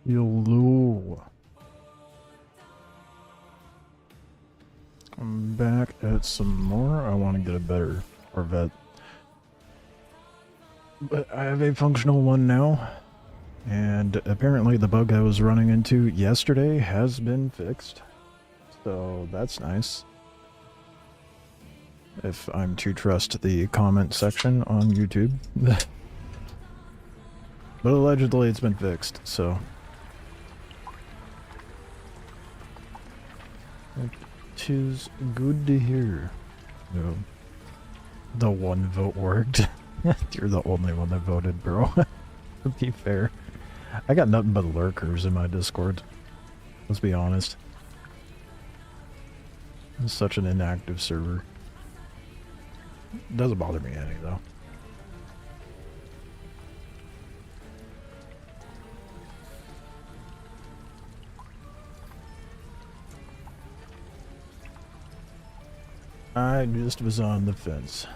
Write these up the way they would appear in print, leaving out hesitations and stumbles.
Hello. I'm back at some more. I want to get a better Corvette. But I have a functional one now. And apparently the bug I was running into yesterday has been fixed. So that's nice. If I'm to trust the comment section on YouTube. But allegedly it's been fixed, so... Tis good to hear. No. The one vote worked. You're the only one that voted, bro. To be fair. I got nothing but lurkers in my Discord. Let's be honest. It's such an inactive server. Doesn't bother me any, though. I just was on the fence.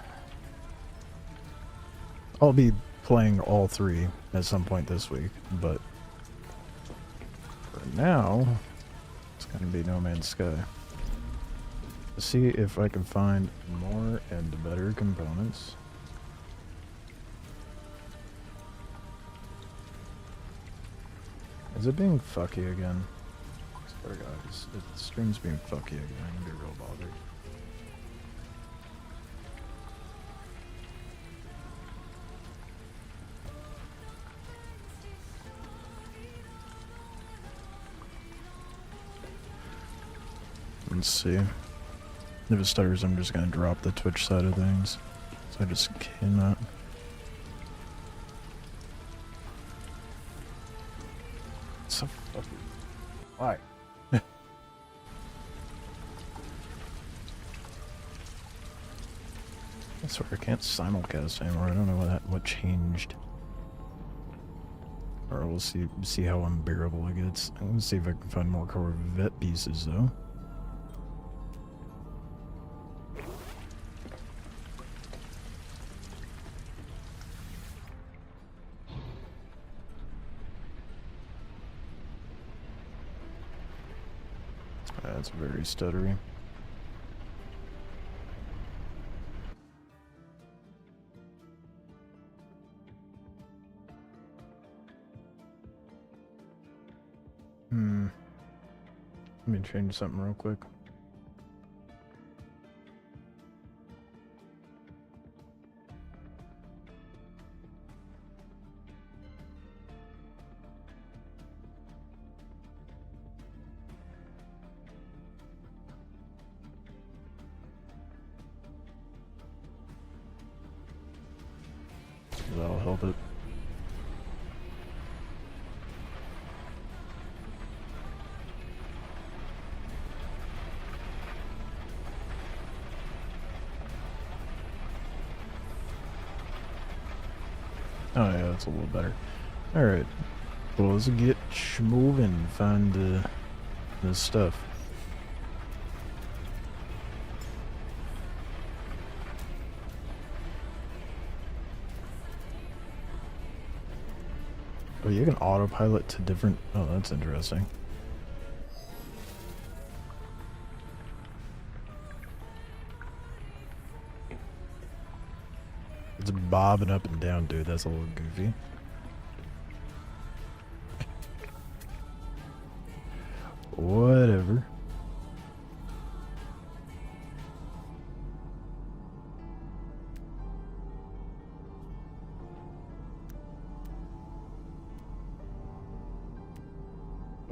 I'll be playing all three at some point this week, but for now, it's gonna be No Man's Sky. See if I can find more and better components. Is it being fucky again? I swear to God, the stream's being fucky again. I'm gonna be real bothered. Let's see. If it stutters, I'm just gonna drop the Twitch side of things. So I just cannot. It's so fucking... Why? I swear I can't simulcast anymore. I don't know what changed. Or we'll see how unbearable it gets. I'm gonna see if I can find more Corvette pieces though. That's very stuttery. Let me change something real quick. That'll help it. Oh yeah, that's a little better. Alright. Well, let's get moving, find this stuff. Oh, you can autopilot to different... Oh, that's interesting. It's bobbing up and down, dude. That's a little goofy. Whatever.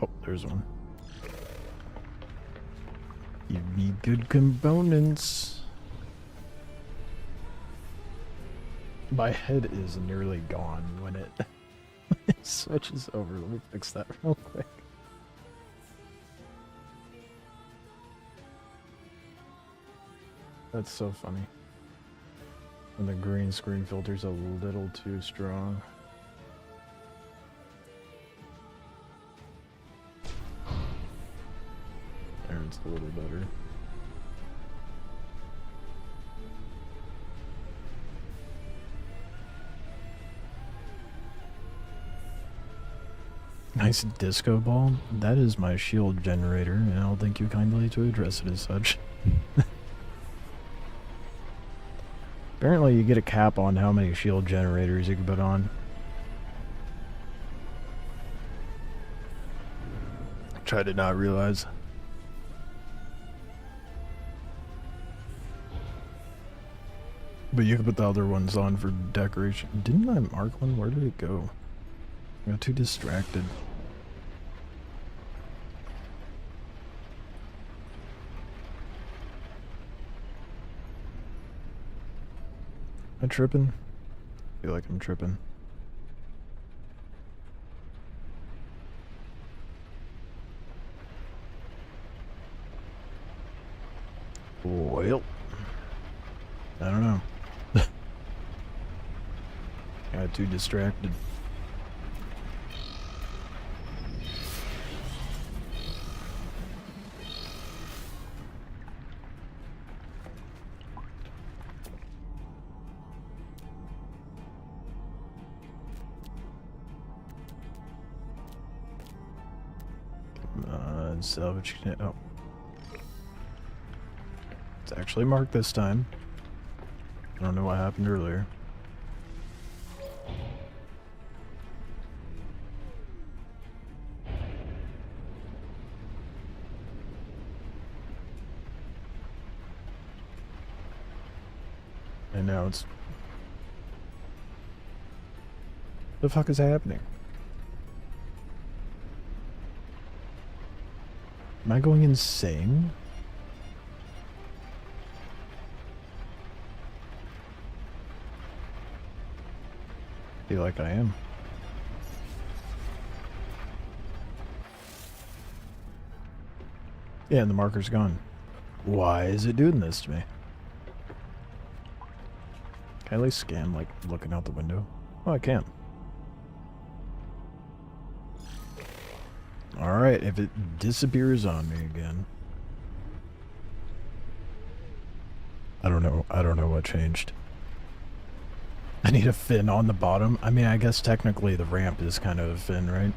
Oh, there's one. You need good components. My head is nearly gone when it, it switches over. Let me fix that real quick. That's so funny. And the green screen filter's a little too strong. There, it's a little better. Nice disco ball? That is my shield generator, and I'll thank you kindly to address it as such. Apparently you get a cap on how many shield generators you can put on. Which I did not realize. But you can put the other ones on for decoration. Didn't I mark one? Where did it go? I got too distracted. Am I tripping? I feel like I'm tripping. Well, I don't know. Got too distracted. Salvage. Oh. It's actually marked this time. I don't know what happened earlier. And now it's... The fuck is happening? Am I going insane? I feel like I am. Yeah, and the marker's gone. Why is it doing this to me? Can I at least scan, like, looking out the window? Oh, I can. Alright, if it disappears on me again. I don't know what changed. I need a fin on the bottom. I mean, I guess technically the ramp is kind of a fin, right?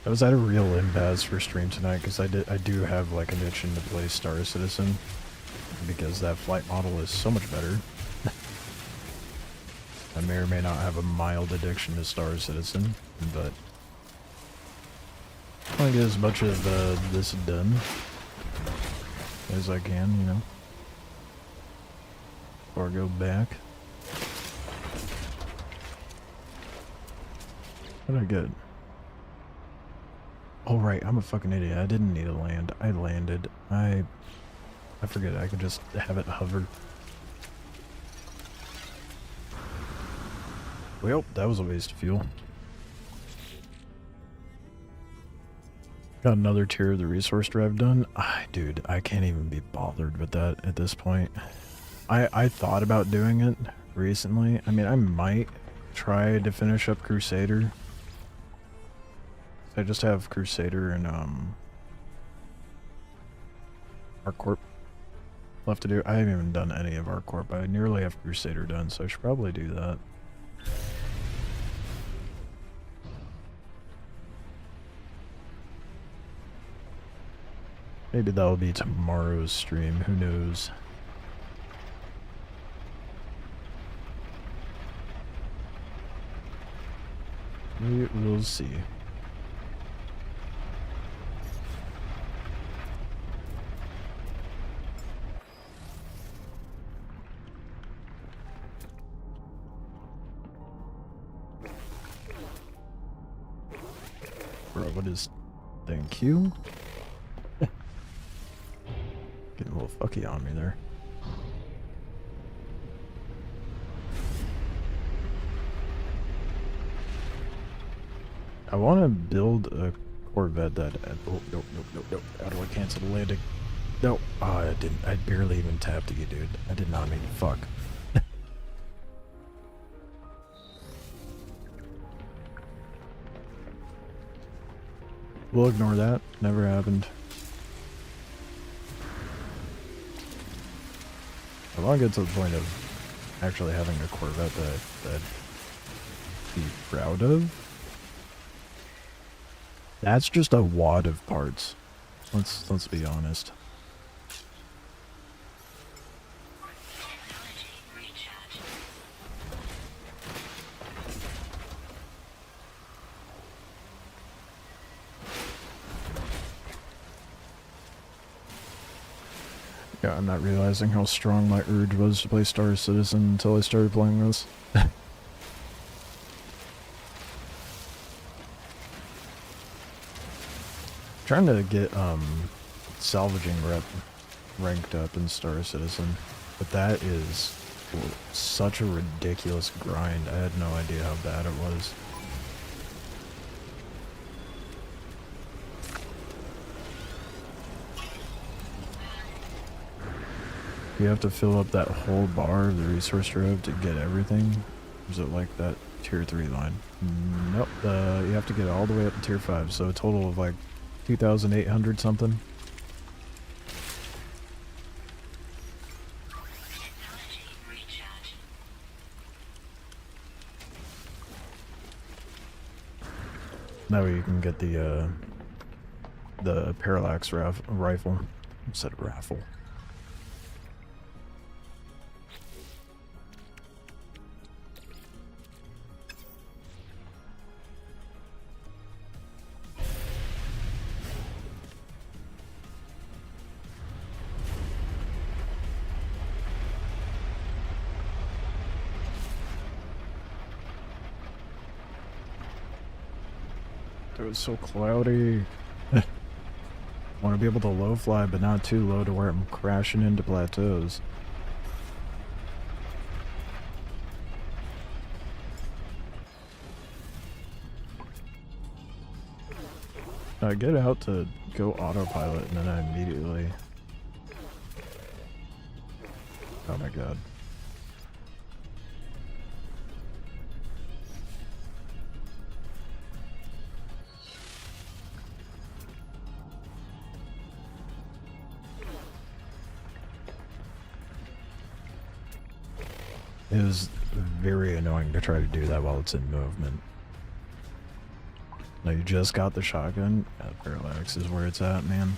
I was at a real impasse for stream tonight because I do have like an itch to play Star Citizen because that flight model is so much better. I may or may not have a mild addiction to Star Citizen, but I want to get as much of this done as I can, you know, before I go back. What did I get? Oh right, I'm a fucking idiot. I didn't need to land. I landed. I forget I could just have it hover. Well, that was a waste of fuel. Got another tier of the resource drive done. Dude, I can't even be bothered with that at this point. I thought about doing it recently. I mean, I might try to finish up Crusader. I just have Crusader and ArcCorp left to do. I haven't even done any of ArcCorp. I nearly have Crusader done, so I should probably do that. Maybe that'll be tomorrow's stream, who knows. We will see. Bro, what is... Thank you. Getting a little fucky on me there. I want to build a Corvette that... Oh, nope. How do I cancel the landing? No. Oh, I didn't. I barely even tapped you, dude. I did not mean to fuck. We'll ignore that. Never happened. I want to get to the point of actually having a Corvette that I'd be proud of. That's just a wad of parts. Let's be honest. Yeah, I'm not realizing how strong my urge was to play Star Citizen until I started playing this. Trying to get salvaging ranked up in Star Citizen, but that is such a ridiculous grind. I had no idea how bad it was. You have to fill up that whole bar of the resource drove to get everything? Or is it like that tier 3 line? Nope, you have to get all the way up to tier 5, so a total of like 2,800 something. That way you can get the parallax rifle instead of raffle. It was so cloudy. Want to be able to low fly, but not too low to where I'm crashing into plateaus. I get out to go autopilot and then I immediately... Oh my god. It is very annoying to try to do that while it's in movement. Now you just got the shotgun. Yeah, parallax is where it's at, man.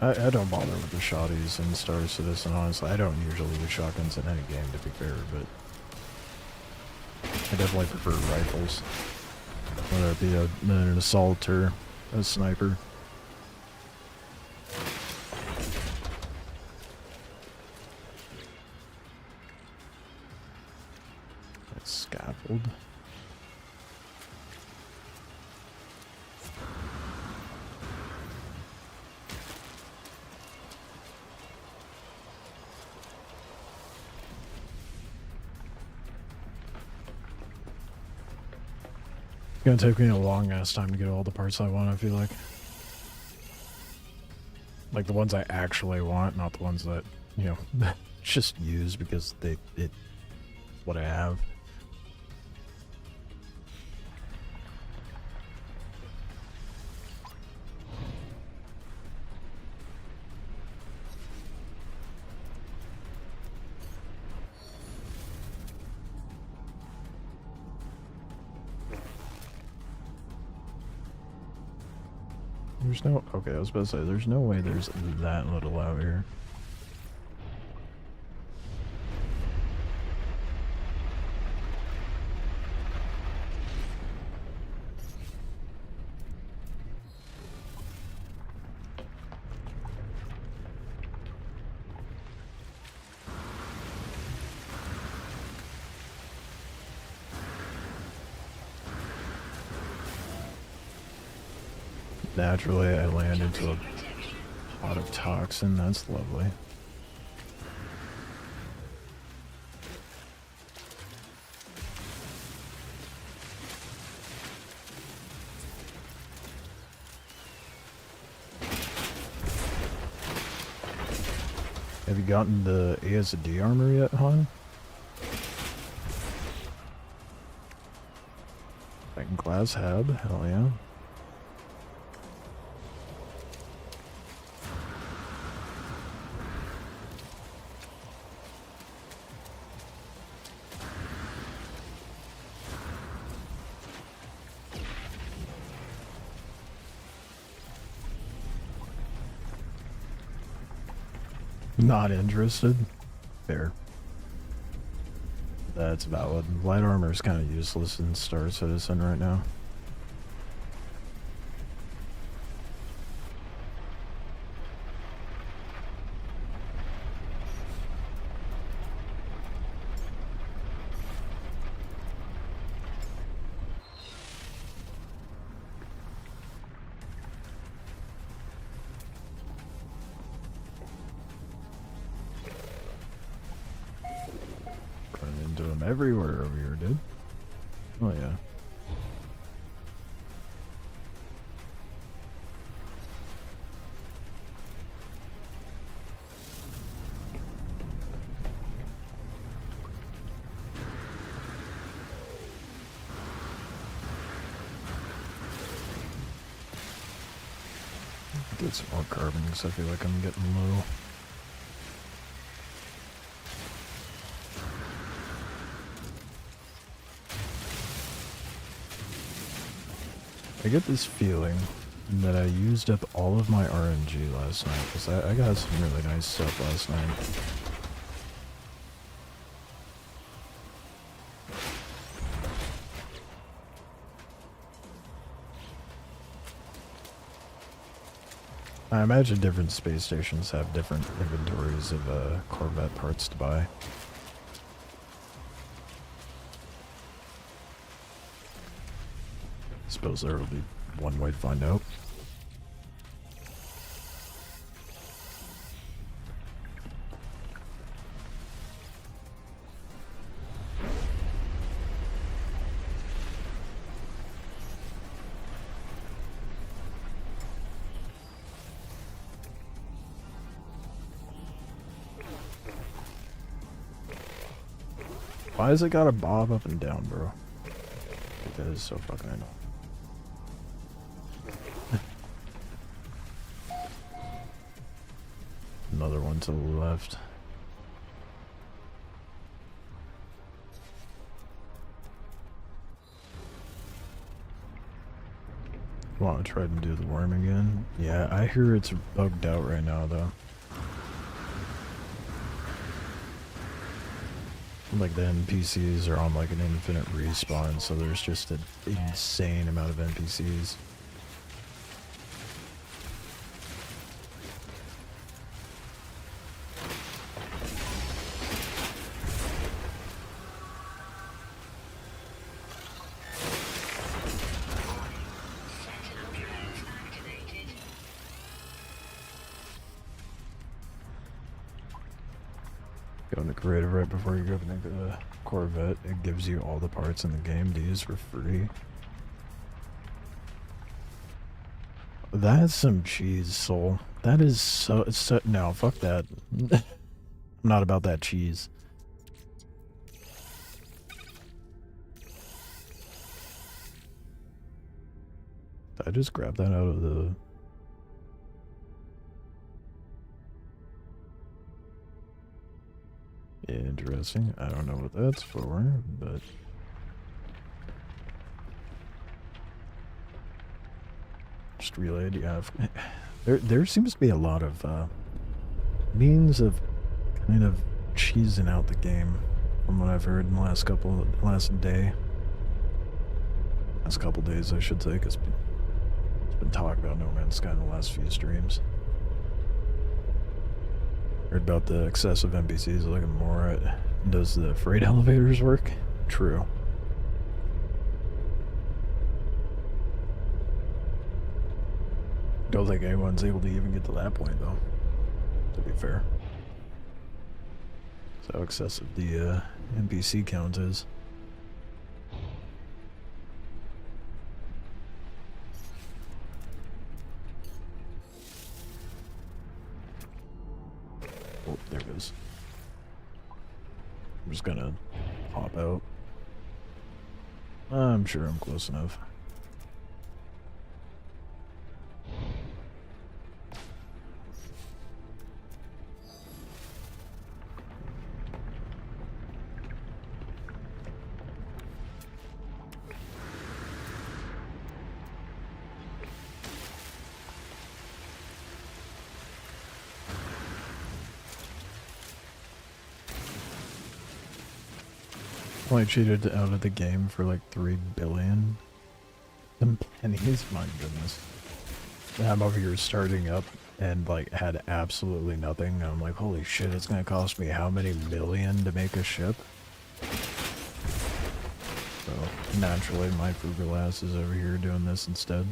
I don't bother with the shotties in Star Citizen, honestly. I don't usually use shotguns in any game, to be fair, but I definitely prefer rifles. Whether it be an assault or a sniper. That's scaffold. It's gonna take me a long ass time to get all the parts I want, I feel like. Like the ones I actually want, not the ones that, you know, just use because it's what I have. There's no... Okay, I was about to say, there's no way there's that little out here. Naturally, I land into a pot of toxin. That's lovely. Have you gotten the ASD armor yet, hon? Like glass hab? Hell yeah. Not interested? Fair. That's valid. Light armor is kind of useless in Star Citizen right now. Everywhere over here, dude. Oh yeah. Get some more carbon because I feel like I'm getting low. I get this feeling that I used up all of my RNG last night, because I got some really nice stuff last night. I imagine different space stations have different inventories of Corvette parts to buy. Suppose there will be one way to find out. Why has it got to bob up and down, bro? That is so fucking annoying. Another one to the left. Want to try to do the worm again? Yeah, I hear it's bugged out right now, though. Like the NPCs are on like an infinite respawn, so there's just an insane amount of NPCs. Go into creative right before you go into the Corvette. It gives you all the parts in the game to use for free. That's some cheese, Soul. That is so no, fuck that. I'm not about that cheese. Did I just grab that out of the... Interesting. I don't know what that's for, but... Just relayed, yeah. There seems to be a lot of means of kind of cheesing out the game, from what I've heard in the last couple days, I should say, because it's been talk about No Man's Sky in the last few streams. Heard about the excessive NPCs, looking more at, does the freight elevators work? True. Don't think anyone's able to even get to that point, though, to be fair. That's how excessive the NPC count is. Oh, there it is. I'm just gonna pop out. I'm sure I'm close enough. Only cheated out of the game for like 3 billion. Some pennies, my goodness. And I'm over here starting up and like had absolutely nothing. And I'm like, holy shit, it's gonna cost me how many million to make a ship? So naturally my frugal ass is over here doing this instead.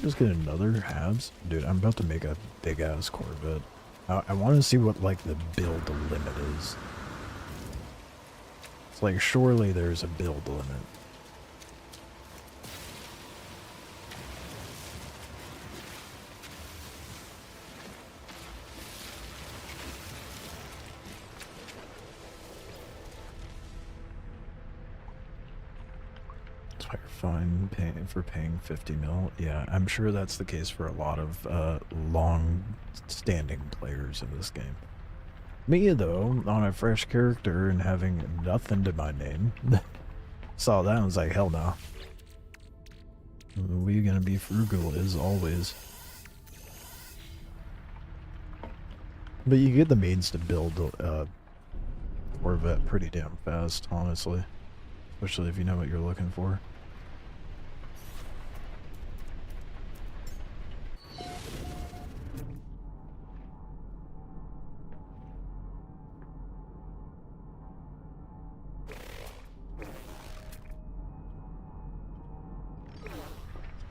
Just get another halves. Dude, I'm about to make a big ass Corvette. I want to see what like the build limit is. It's like surely there's a build limit. Fine for paying 50 mil. Yeah, I'm sure that's the case for a lot of long-standing players in this game. Me, though, on a fresh character and having nothing to my name, saw that and was like, hell no. We're gonna be frugal as always. But you get the means to build a Corvette pretty damn fast, honestly. Especially if you know what you're looking for.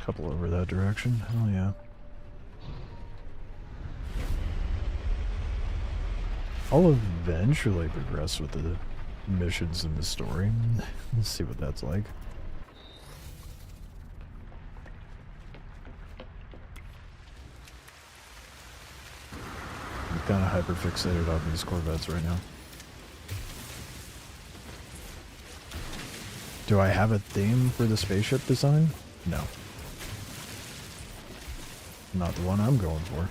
Couple over that direction. Hell yeah. I'll eventually progress with the missions in the story. Let's see what that's like. I'm kind of hyper-fixated on these Corvettes right now. Do I have a theme for the spaceship design? No. Not the one I'm going for.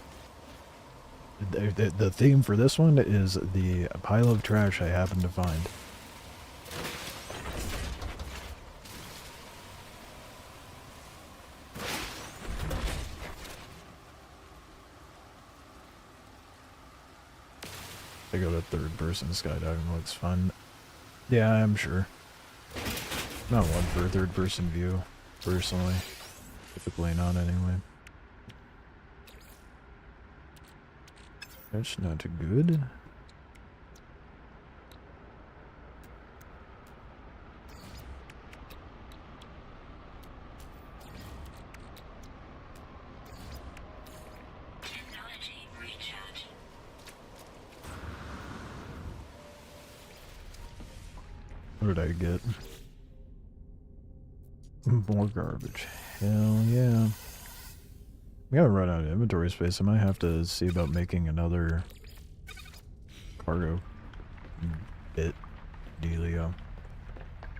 The theme for this one is the pile of trash I happen to find. I go to third-person skydiving looks fun. Yeah, I'm sure. Not one for a third-person view, personally. Typically not, anyway. That's not good. Technology recharge. What did I get? More garbage. Hell yeah. We gotta run out of inventory space. I might have to see about making another cargo bit dealio.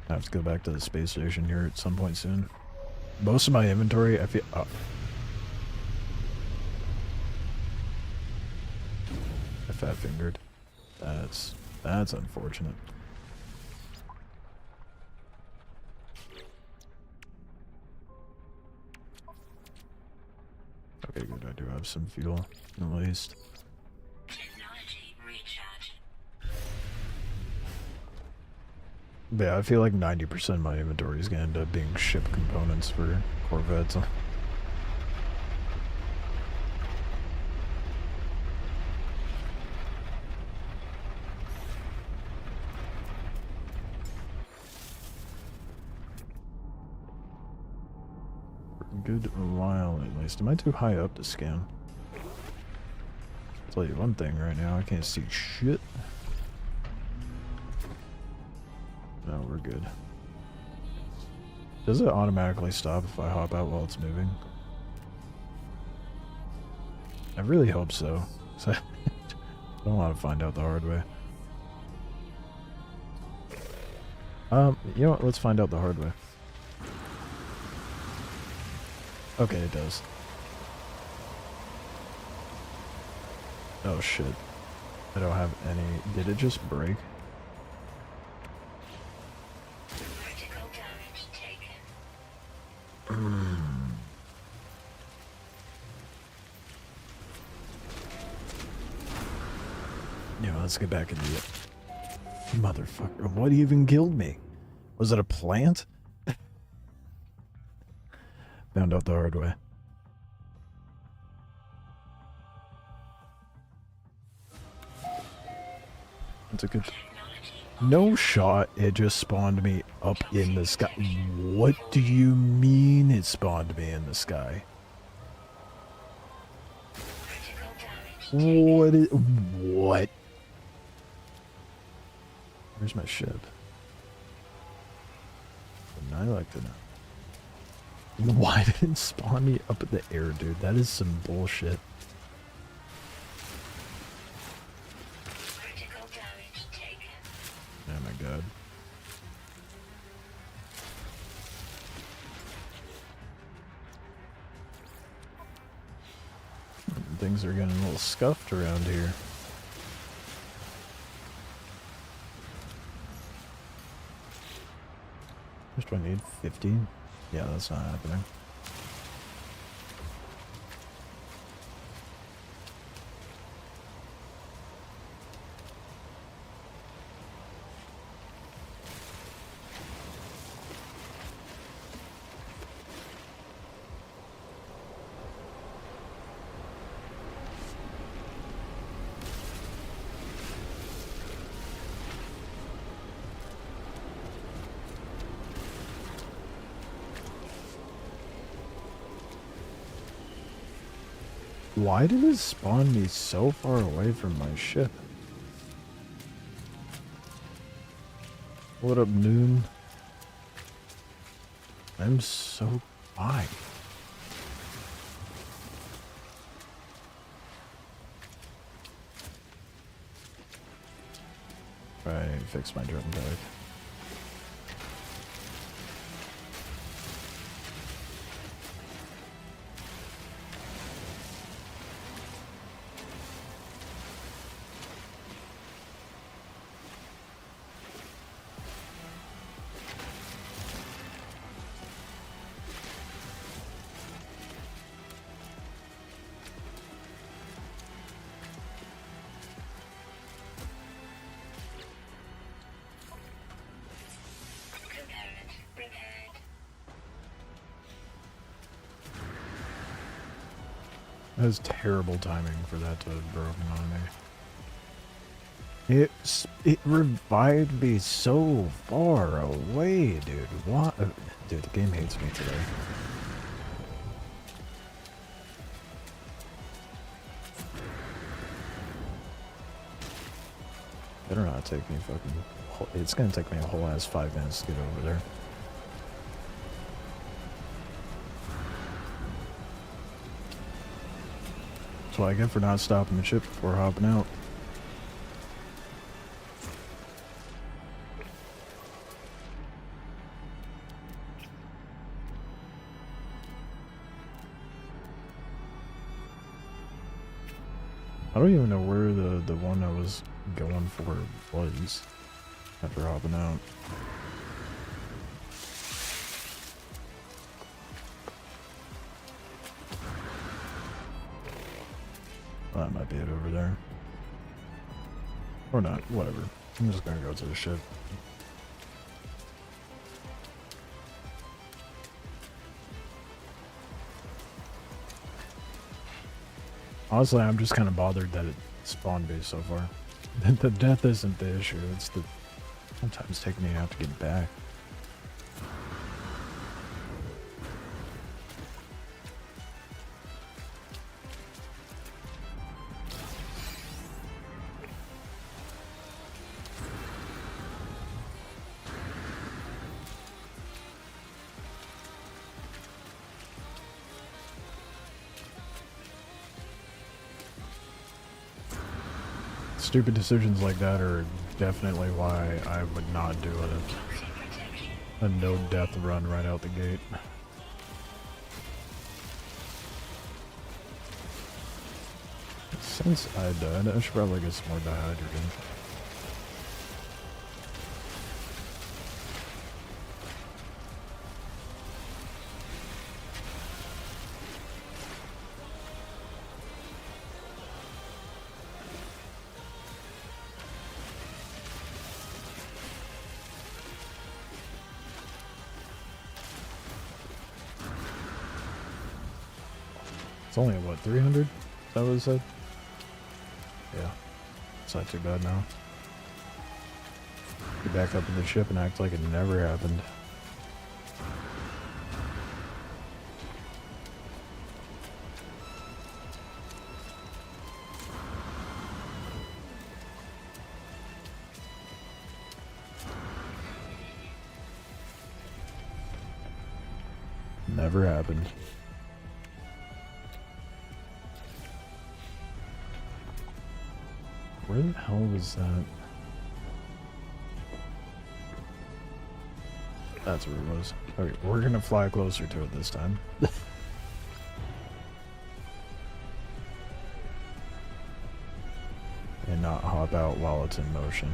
I have to go back to the space station here at some point soon. Most of my inventory, I feel... Oh. I fat-fingered. That's unfortunate. Okay, good. I do have some fuel, at least. Technology recharge. But yeah, I feel like 90% of my inventory is going to end up being ship components for Corvettes. good while at least. Am I too high up to scan? I'll tell you one thing right now, I can't see shit. No, we're good. Does it automatically stop if I hop out while it's moving? I really hope so. I don't want to find out the hard way. You know what? Let's find out the hard way. Okay, it does. Oh shit. I don't have any... Did it just break? Critical damage taken. Yeah, let's get back into it. Motherfucker, what even killed me? Was it a plant? Found out the hard way. That's a good... No shot, it just spawned me up in the sky. What do you mean it spawned me in the sky? Critical damage taken. What? Where's my ship? And I like to know. Why did it spawn me up in the air, dude? That is some bullshit. Critical damage taken. Oh my god. Things are getting a little scuffed around here. How much do I need? 15? Yeah, that's not happening. Why did it spawn me so far away from my ship? What up, Noon? I'm so high. Right, fix my drum bag. Component repaired. That was terrible timing for that to have broken on me. It revived me so far away, dude. What? Dude, the game hates me today. Better not take me fucking... It's gonna take me a whole ass 5 minutes to get over there. That's what I get for not stopping the ship before hopping out. I don't even know where the one I was going for was after hopping out. Well, that might be it over there. Or not, whatever. I'm just gonna go to the ship. Honestly, I'm just kind of bothered that it spawned me so far. The death isn't the issue, it's the sometimes taking me out to get back. Stupid decisions like that are definitely why I would not do a no death run right out the gate. Since I died, I should probably get some more dihydrogen. It's only at what, 300? Is that what it said? Yeah. It's not too bad now. Get back up in the ship and act like it never happened. Never happened. Where the hell was that? That's where it was. Okay, we're gonna fly closer to it this time. And not hop out while it's in motion.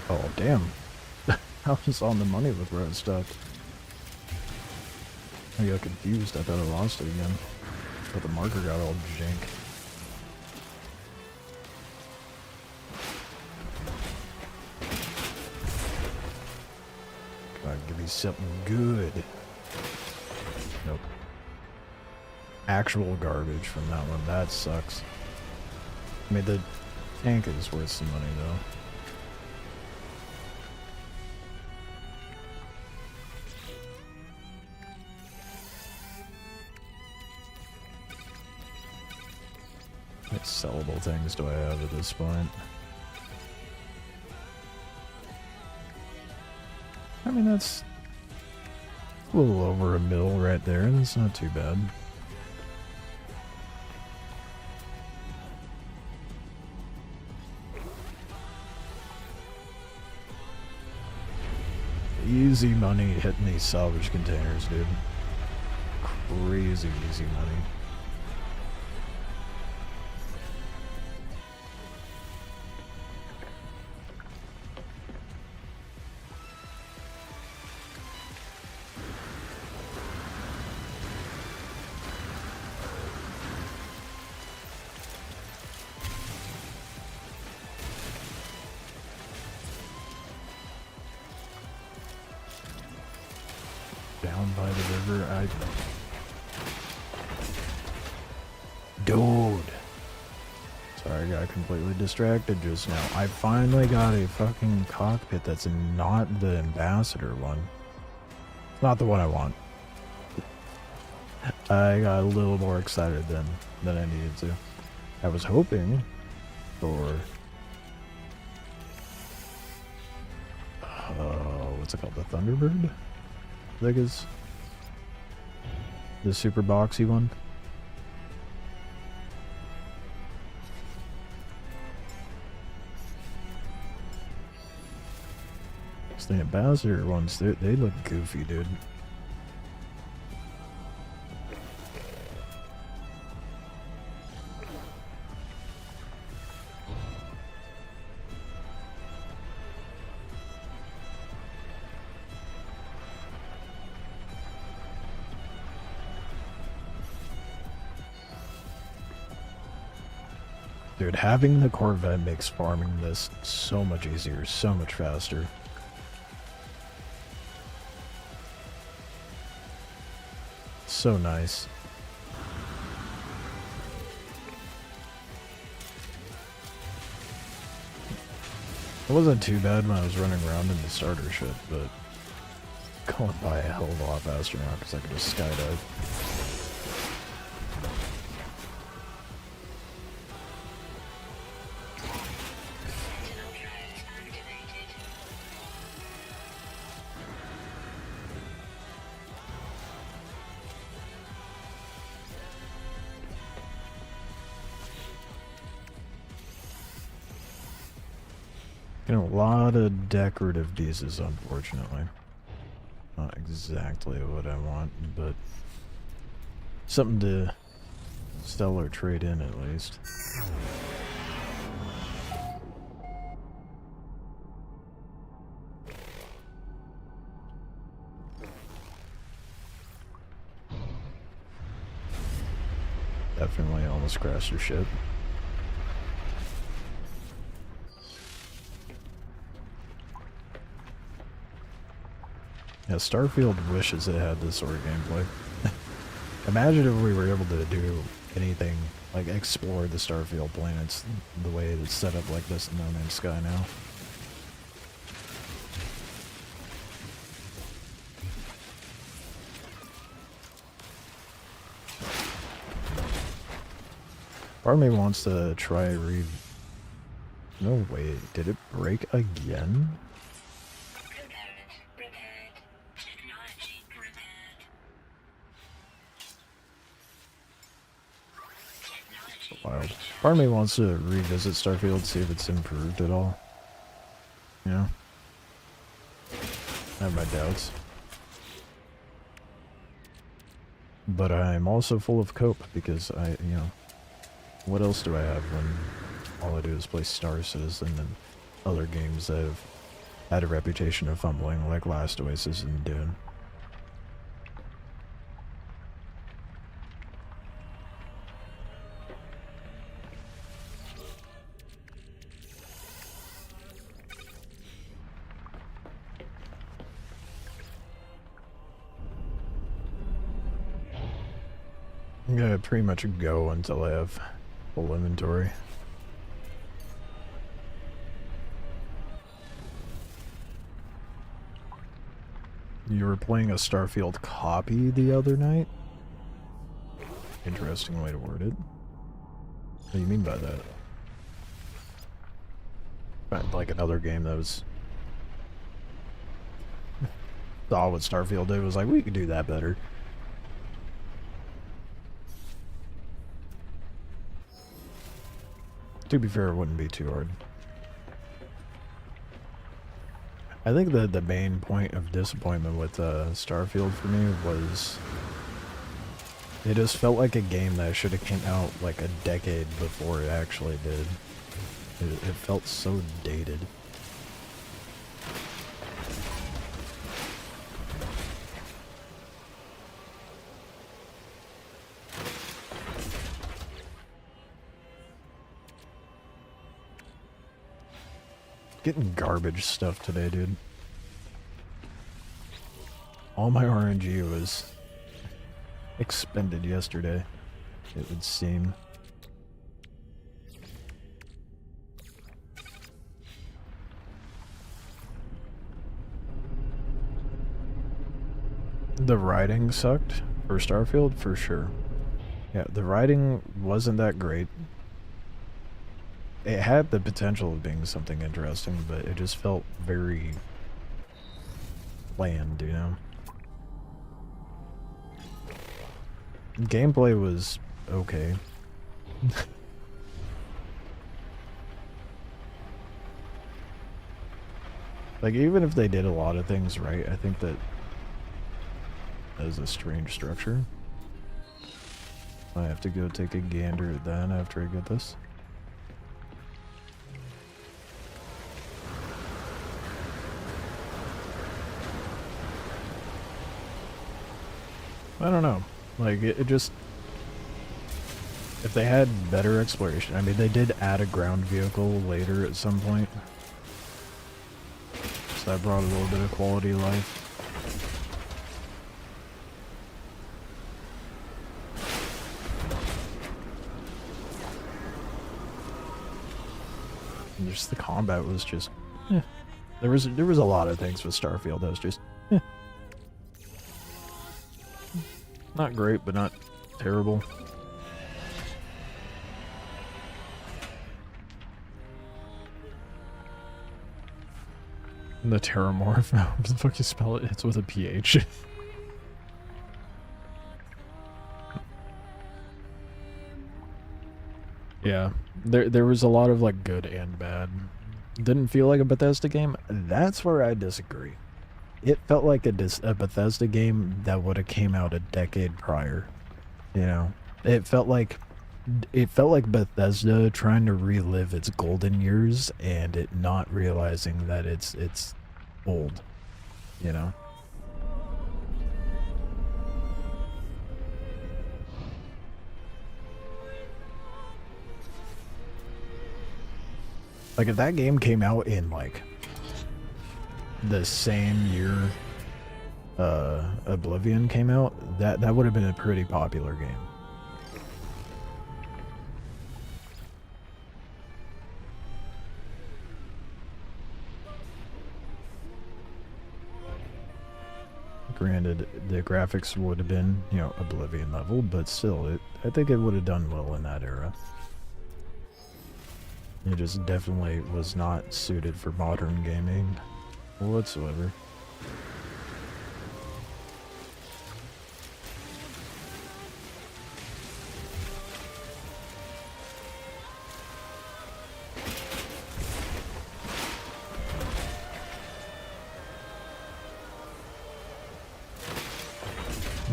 Oh, damn. I was on the money with where it stuck. I got confused. I thought I lost it again. But the marker got all jank. Gotta give me something good. Nope. Actual garbage from that one. That sucks. I mean, the tank is worth some money, though. What sellable things do I have at this point? I mean, that's a little over a mil right there. That's not too bad. Easy money hitting these salvage containers, dude. Crazy easy money. Down by the river, Dude! Sorry, I got completely distracted just now. I finally got a fucking cockpit that's not the ambassador one. It's not the one I want. I got a little more excited than I needed to. I was hoping for... what's it called? The Thunderbird? I think is the super boxy one. So the ambassador ones, they look goofy, dude. Dude, having the Corvette makes farming this so much easier, so much faster. So nice. It wasn't too bad when I was running around in the starter ship, but going by a hell of a lot faster now because I could just skydive. You know, a lot of decorative pieces, unfortunately. Not exactly what I want, but something to sell or trade in at least. Definitely almost crashed your ship. Yeah, Starfield wishes it had this sort of gameplay. Imagine if we were able to do anything, like explore the Starfield planets the way it's set up like this in No Man's Sky now. Part of me wants to try No, wait, did it break again? Component repaired. Technology repaired. Technology Wild. restored. Part of me wants to revisit Starfield, see if it's improved at all. You know? I have my doubts. But I'm also full of cope because what else do I have when all I do is play Star Citizen and other games that have had a reputation of fumbling, like Last Oasis and Dune. I'm gonna pretty much go until I have full inventory. You were playing a Starfield copy the other night? Interesting way to word it. What do you mean by that? Like another game that was... saw what Starfield did, was like, we could do that better. To be fair, it wouldn't be too hard. I think that the main point of disappointment with Starfield for me was it just felt like a game that should have came out like a decade before it actually did. It felt so dated. Getting garbage stuff today, dude. All my RNG was expended yesterday, it would seem. The writing sucked for Starfield, for sure. Yeah, the writing wasn't that great. It had the potential of being something interesting, but it just felt very bland, you know? Gameplay was okay. Like, even if they did a lot of things right, I think that is a strange structure. I have to go take a gander at that after I get this. I don't know. Like, it just... if they had better exploration... I mean, they did add a ground vehicle later at some point. So that brought a little bit of quality of life. And just the combat was just... eh. There was a lot of things with Starfield that was just... eh. Not great, but not terrible. And the Terramorph, how the fuck you spell it? It's with a PH. Yeah, there was a lot of like good and bad didn't feel like a Bethesda game. That's where I disagree. It felt like a Bethesda game that would have came out a decade prior. You know, it felt like Bethesda trying to relive its golden years and it not realizing that it's old. You know. Like if that game came out in like the same year Oblivion came out, that would have been a pretty popular game. Granted, the graphics would have been, you know, Oblivion level, but still, I think it would have done well in that era. It just definitely was not suited for modern gaming whatsoever.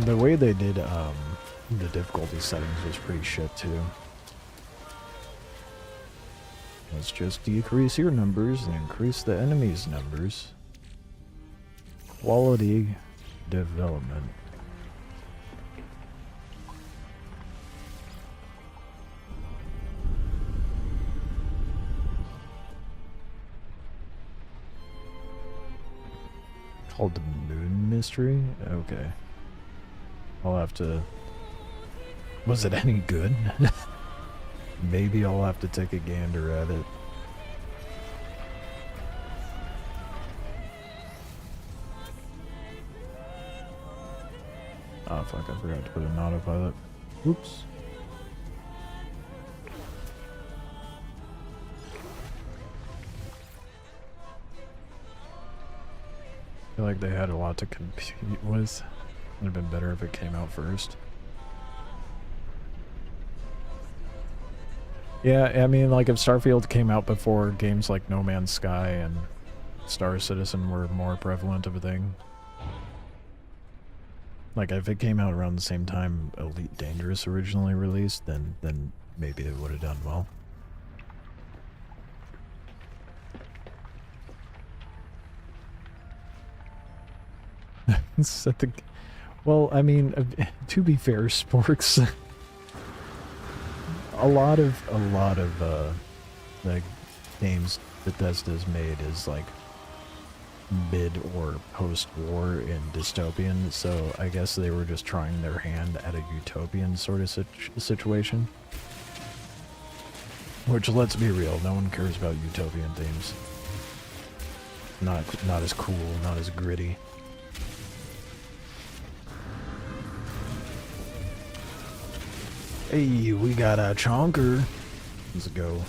The way they did the difficulty settings was pretty shit too. Let's just decrease your numbers and increase the enemy's numbers. Quality development. Called the Moon Mystery? Okay. I'll have to... Was it any good? Maybe I'll have to take a gander at it. Oh fuck, I forgot to put an autopilot. Oops. I feel like they had a lot to compete with. Would have been better if it came out first. Yeah, I mean, like if Starfield came out before games like No Man's Sky and Star Citizen were more prevalent of a thing. Like if it came out around the same time Elite Dangerous originally released, then maybe it would have done well. Well, I mean, to be fair, Sporks. a lot of the games Bethesda's made is like mid or post-war and dystopian, so I guess they were just trying their hand at a utopian sort of situation. Which, let's be real, no one cares about utopian themes. Not as cool, not as gritty. Hey, we got a chonker. Let's go.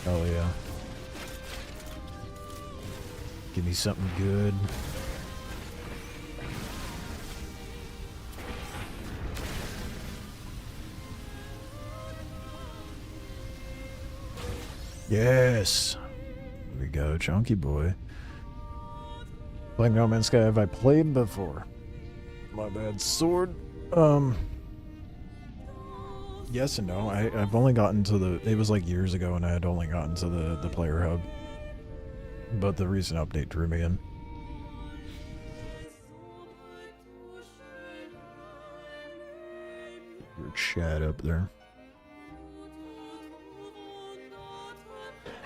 Oh yeah. Give me something good. Yes. There we go, chunky boy. Playing No Man's Sky, have I played before? My bad, sword. Yes and no. I've only gotten to the... It was like years ago and I had only gotten to the player hub. But the recent update drew me in. Your chat up there.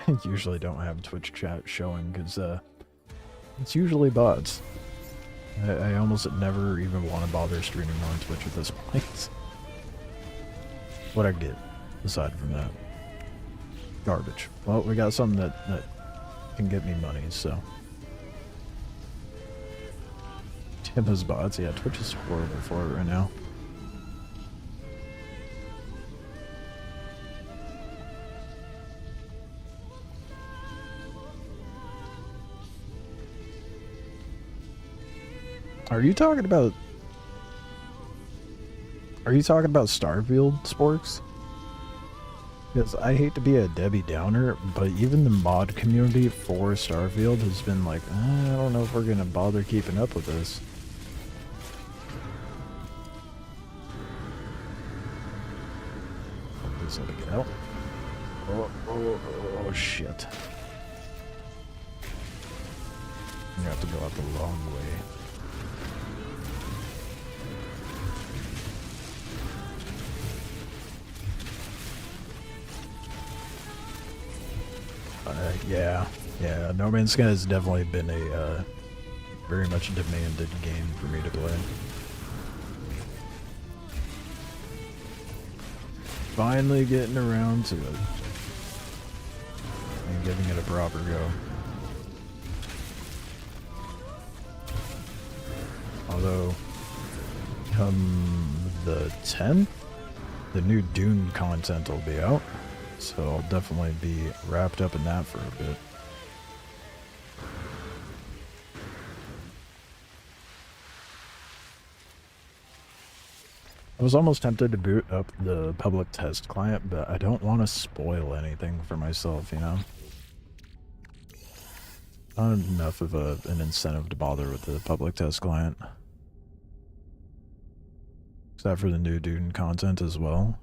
I usually don't have Twitch chat showing because it's usually bots. I almost never even want to bother streaming on Twitch at this point. What I get, aside from that. Garbage. Well, we got something that can get me money, so. Damn those bots. Yeah, Twitch is horrible for it right now. Are you talking about Starfield, Sporks? Because I hate to be a Debbie Downer, but even the mod community for Starfield has been like, I don't know if we're gonna bother keeping up with this. Please let me get out. Oh, shit. You have to go out the long way. Yeah, No Man's Sky has definitely been a very much demanded game for me to play. Finally getting around to it. And giving it a proper go. Although, come the 10th, the new Dune content will be out. So I'll definitely be wrapped up in that for a bit. I was almost tempted to boot up the public test client, but I don't want to spoil anything for myself, you know? Not enough of an incentive to bother with the public test client. Is that for the new Dune content as well?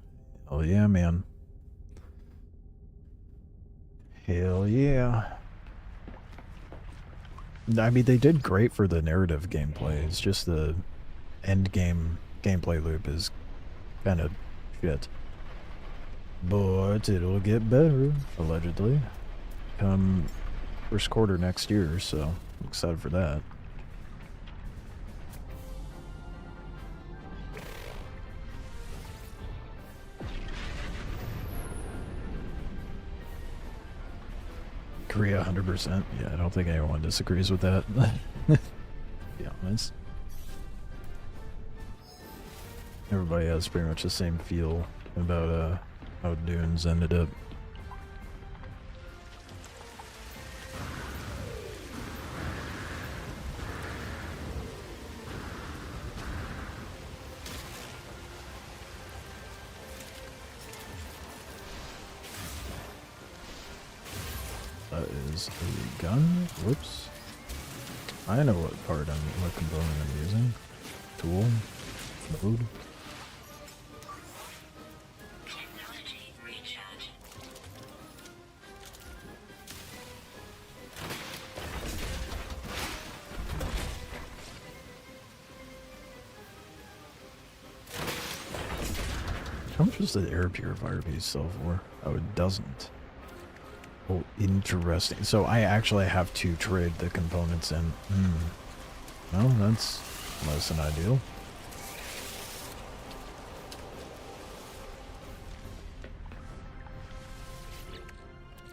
Hell yeah, man. Hell yeah. I mean, they did great for the narrative gameplay. It's just the end game gameplay loop is kind of shit. But it'll get better, allegedly, come first quarter next year, so I'm excited for that. Korea 100%. Yeah, I don't think anyone disagrees with that. To be honest. Everybody has pretty much the same feel about how Dunes ended up. That is a gun. Whoops. I know what component I'm using. Tool. Mode. Technology recharge. How much does the air purifier piece sell for? Oh, it doesn't. Oh, interesting. So I actually have to trade the components in. Well, that's less than ideal.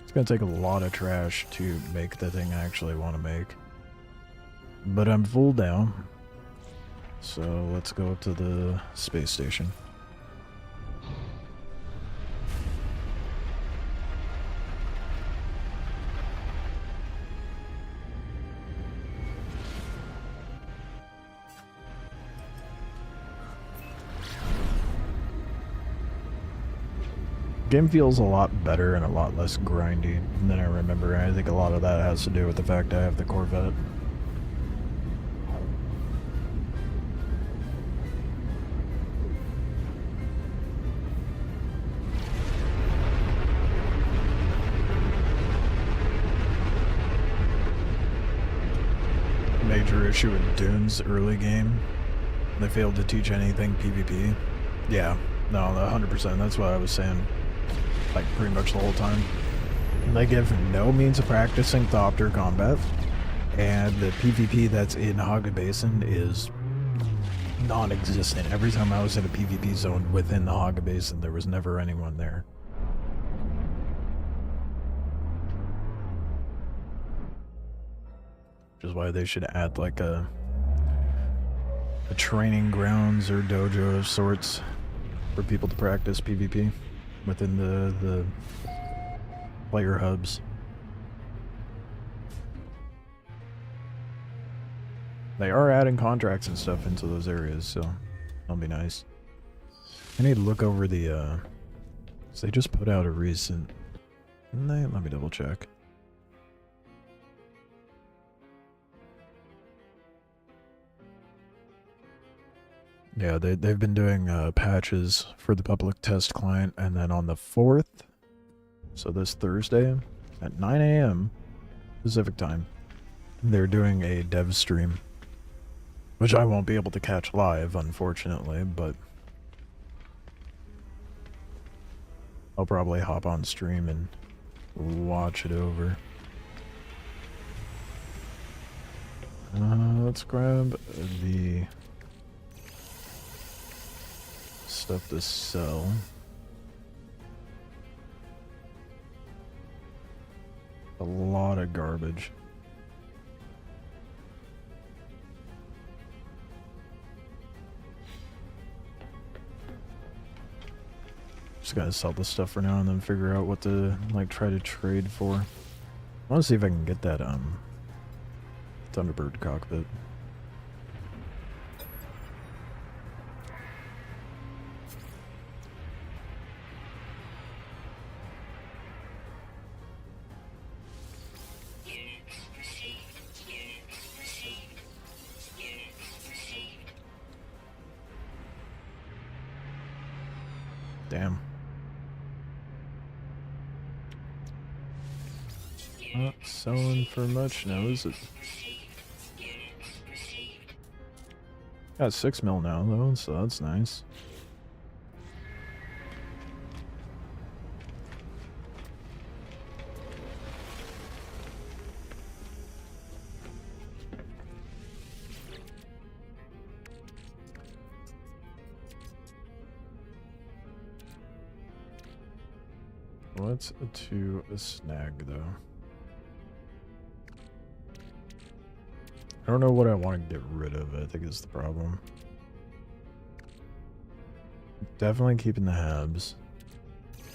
It's gonna take a lot of trash to make the thing I actually want to make. But I'm full down. So let's go up to the space station. Game feels a lot better and a lot less grindy than I remember. I think a lot of that has to do with the fact I have the Corvette. Major issue with Dune's early game. They failed to teach anything PvP. Yeah, no, 100%. That's what I was saying. Like, pretty much the whole time. They give no means of practicing Thopter combat, and the PvP that's in Haga Basin is non-existent. Every time I was in a PvP zone within the Haga Basin, there was never anyone there. Which is why they should add, like, a training grounds or dojo of sorts for people to practice PvP within the player hubs. They are adding contracts and stuff into those areas, so that'll be nice. I need to look over the So they just put out a recent... Didn't they? Let me double check. Yeah, they've been doing patches for the public test client, and then on the 4th, so this Thursday, at 9 a.m. Pacific time, they're doing a dev stream, which I won't be able to catch live, unfortunately, but I'll probably hop on stream and watch it over. Let's grab the stuff to sell. A lot of garbage. Just gotta sell the stuff for now and then figure out what to like try to trade for. I wanna see if I can get that Thunderbird cockpit. Damn. Not selling for much now, is it? Got 6 mil now though, so that's nice. What's to a snag though? I don't know what I want to get rid of, I think is the problem. Definitely keeping the Habs.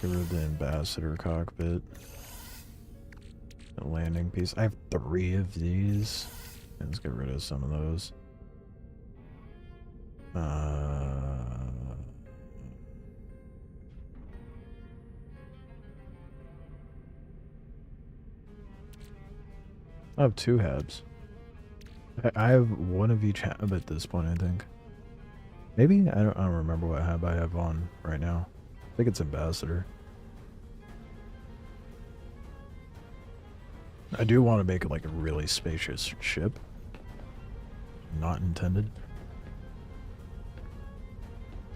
Get rid of the ambassador cockpit. The landing piece. I have 3 of these. Let's get rid of some of those. I have 2 Habs. I have 1 of each Hab at this point, I think. Maybe? I don't remember what Hab I have on right now. I think it's Ambassador. I do want to make it like a really spacious ship. Not intended.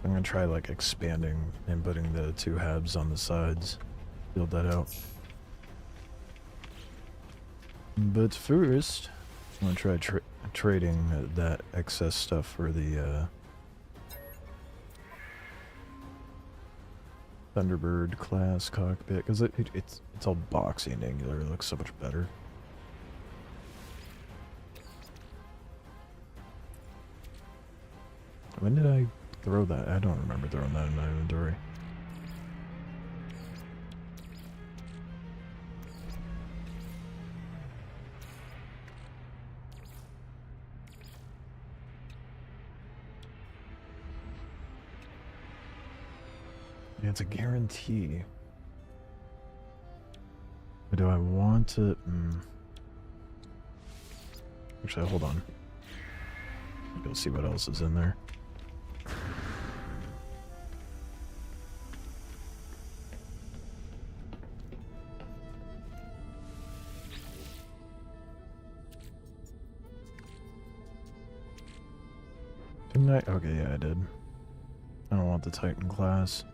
I'm gonna try like expanding and putting the 2 Habs on the sides. Build that out. But first, I'm gonna try trading that excess stuff for the Thunderbird class cockpit, because it's all boxy and angular. It looks so much better. When did I throw that? I don't remember throwing that in my inventory. Yeah, it's a guarantee. But do I want to... Actually, hold on. Go see what else is in there. Didn't I? Okay, yeah, I did. I don't want the Titan class.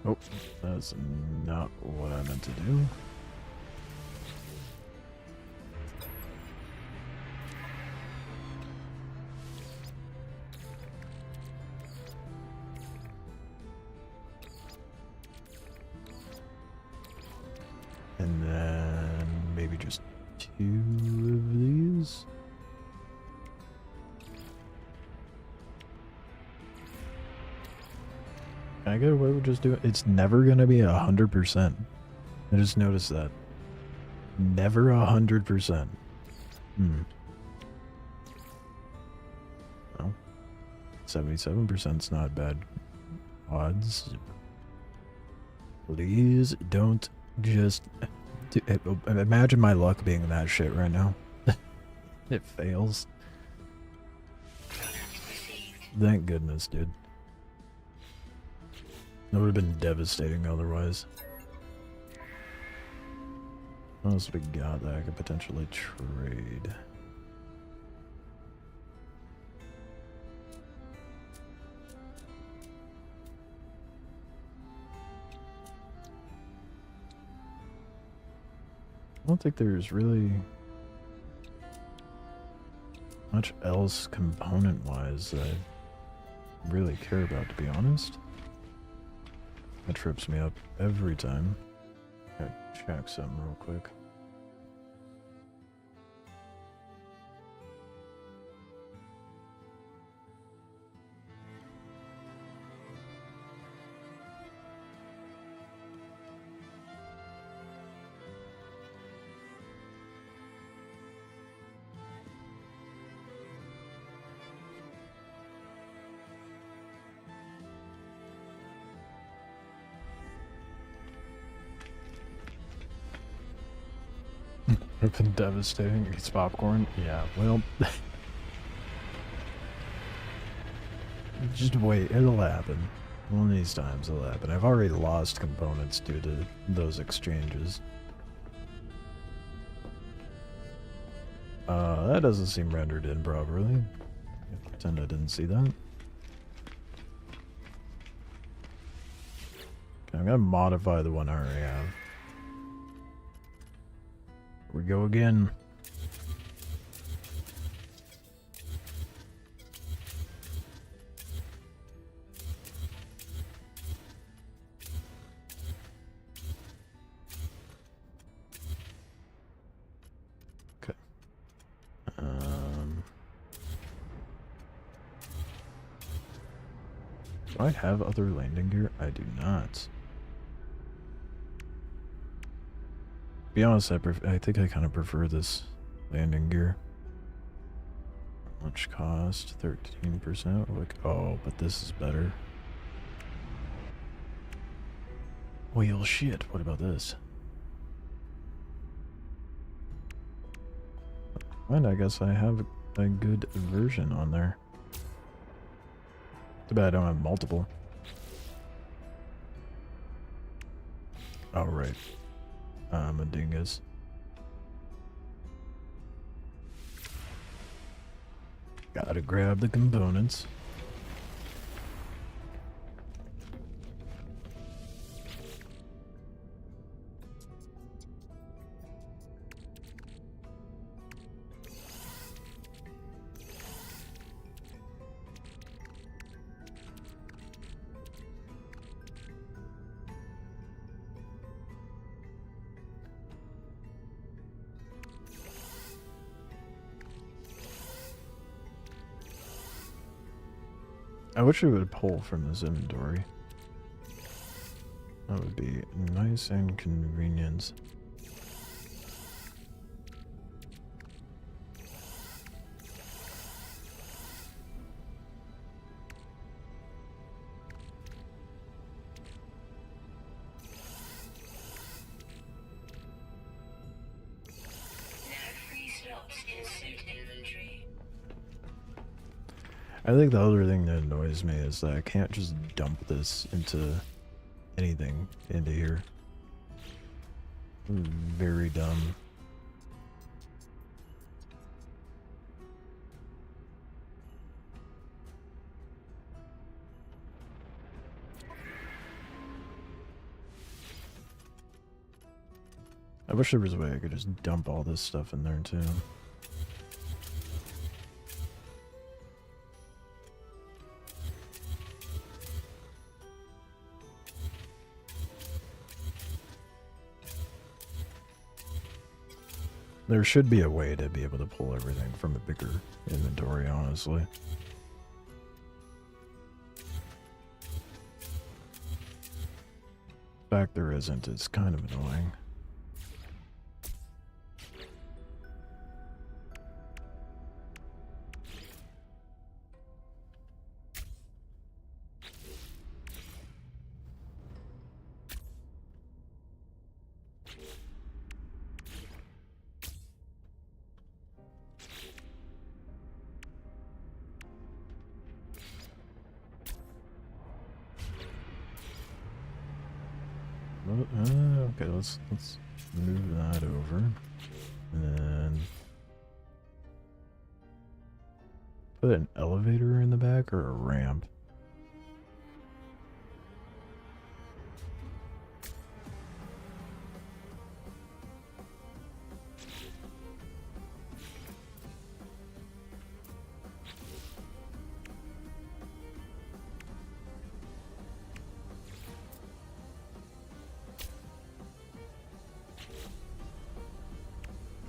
Oh, that's not what I meant to do. And then maybe just 2 of these. Can I get away with just doing? It's never gonna be 100%. I just noticed that. Never 100%. Well, 77%'s not bad odds. Please don't just imagine my luck being that shit right now. It fails. Thank goodness, dude. That would have been devastating otherwise. What else we got that I could potentially trade? I don't think there's really much else component-wise that I really care about, to be honest. That trips me up every time. Gotta check something real quick. It's been devastating. It's popcorn. Yeah, well, just wait. It'll happen. One of these times it'll happen. I've already lost components due to those exchanges. That doesn't seem rendered in properly. I pretend I didn't see that. Okay, I'm gonna modify the one I already have. We go again. Okay. Do I have other landing gear? I do not. To be honest, I think I kind of prefer this landing gear. How much cost? 13%. Like, oh, but this is better. Well, shit. What about this? And I guess I have a good version on there. Too bad I don't have multiple. Oh, right. I'm a dingus. Gotta grab the components. I wish it would pull from this inventory. That would be nice and convenient. I think the other thing that annoys me is that I can't just dump this into anything into here. Very dumb. I wish there was a way I could just dump all this stuff in there too. There should be a way to be able to pull everything from a bigger inventory, honestly. fact there isn't is kind of annoying. Okay, let's move that over, and then put an elevator in the back or a ramp.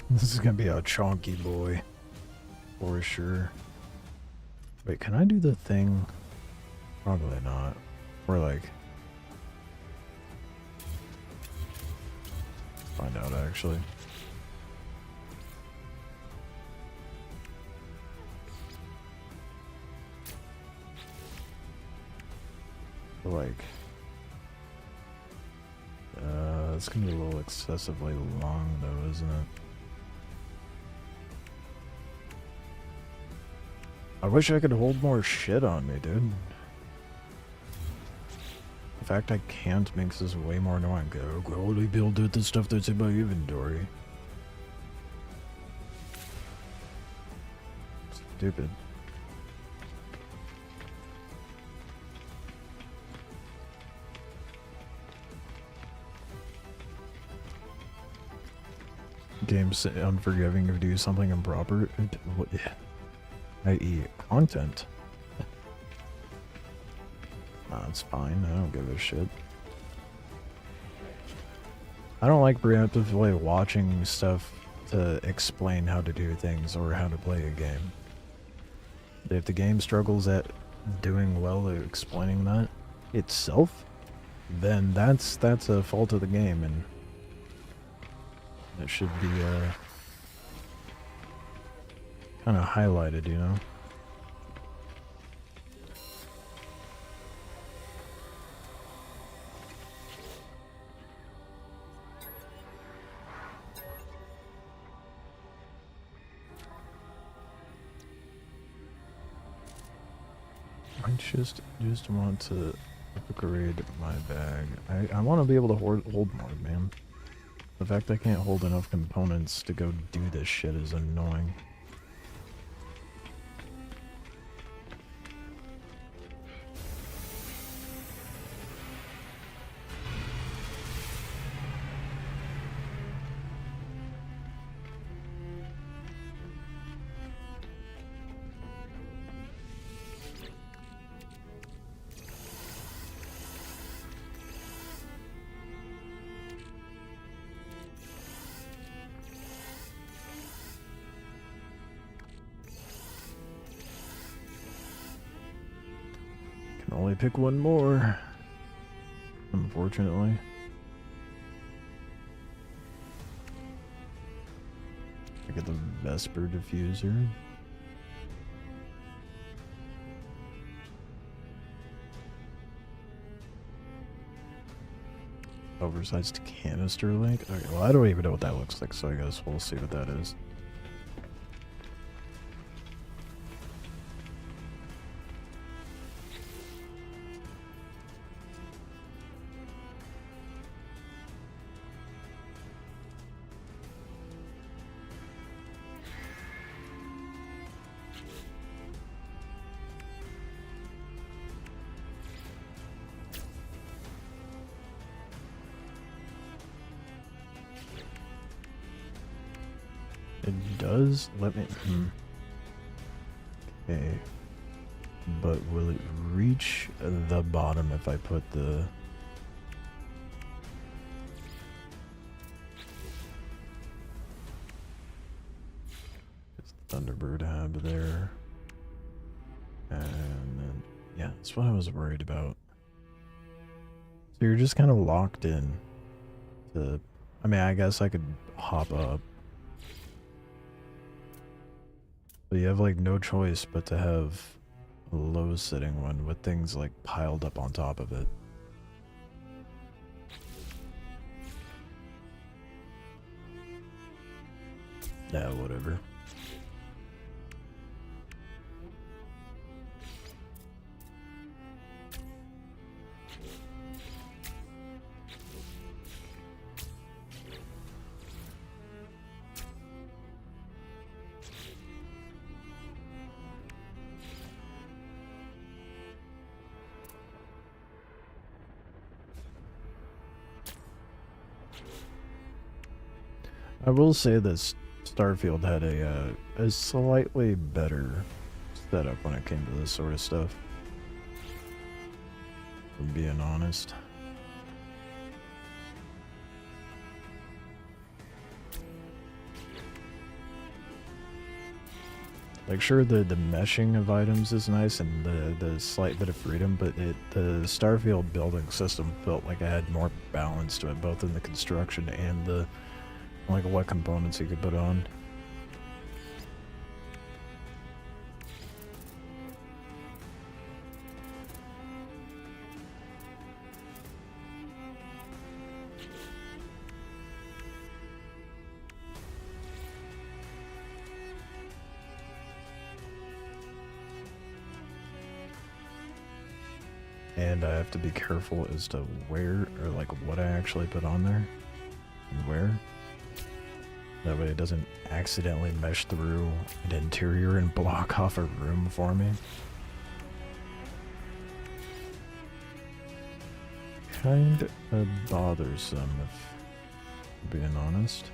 This is gonna be a chonky boy, for sure. Wait, can I do the thing? Probably not. Or like... find out, actually. Like... it's gonna be a little excessively long, though, isn't it? I wish I could hold more shit on me, dude. The fact I can't makes this way more annoying. I'll only be able to do the stuff that's in my inventory. Stupid. Game's unforgiving if you do something improper. I.e. content. That's fine, I don't give a shit. I don't like preemptively watching stuff to explain how to do things or how to play a game. If the game struggles at doing well at explaining that itself, then that's a fault of the game, and it should be kind of highlighted, you know? I just want to upgrade my bag. I want to be able to hold more, man. The fact I can't hold enough components to go do this shit is annoying. Can only pick one more, unfortunately. I get the Vesper diffuser. Oversized canister link? Okay, well, I don't even know what that looks like, so I guess we'll see what that is. It does let me. Okay. But will it reach the bottom if I put the. It's Thunderbird hab there. And then, yeah, that's what I was worried about. So you're just kind of locked in to... I mean, I guess I could hop up. But you have, like, no choice but to have a low-sitting one with things, like, piled up on top of it. Yeah, whatever. I will say this Starfield had a slightly better setup when it came to this sort of stuff. If I'm being honest. Like, sure, the meshing of items is nice and the slight bit of freedom, but the Starfield building system felt like it had more balance to it, both in the construction and the, like, what components you could put on. And I have to be careful as to where, or like what I actually put on there, and where. That way it doesn't accidentally mesh through an interior and block off a room for me. Kind of bothersome, if I'm being honest.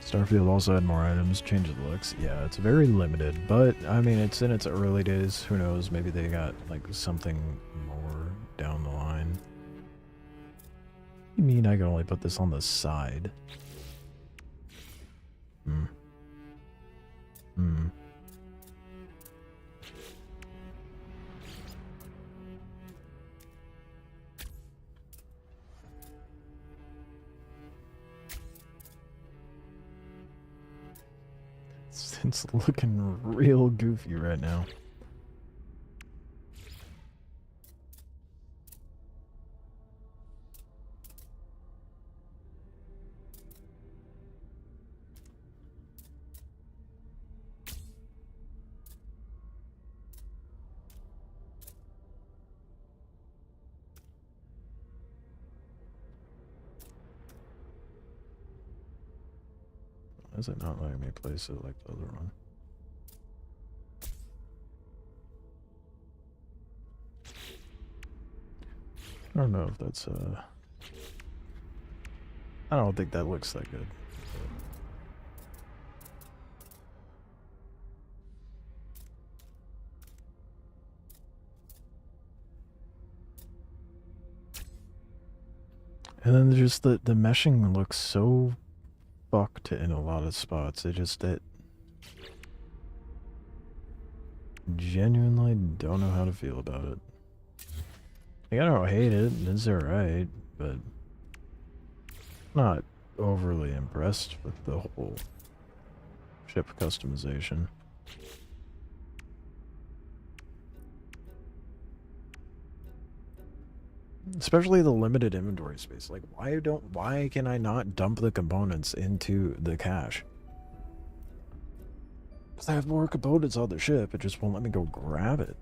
Starfield also had more items, changed the looks. Yeah, it's very limited, but I mean, it's in its early days. Who knows? Maybe they got like something more down the line. You mean I can only put this on the side? It's looking real goofy right now. Why is it not letting me place it like the other one? I don't know if that's I don't think that looks that good. And then just the meshing looks so fucked in a lot of spots. It genuinely don't know how to feel about it. Like, I don't hate it, it's alright, but not overly impressed with the whole ship customization. Especially the limited inventory space. Like, why can I not dump the components into the cache? Because I have more components on the ship, it just won't let me go grab it.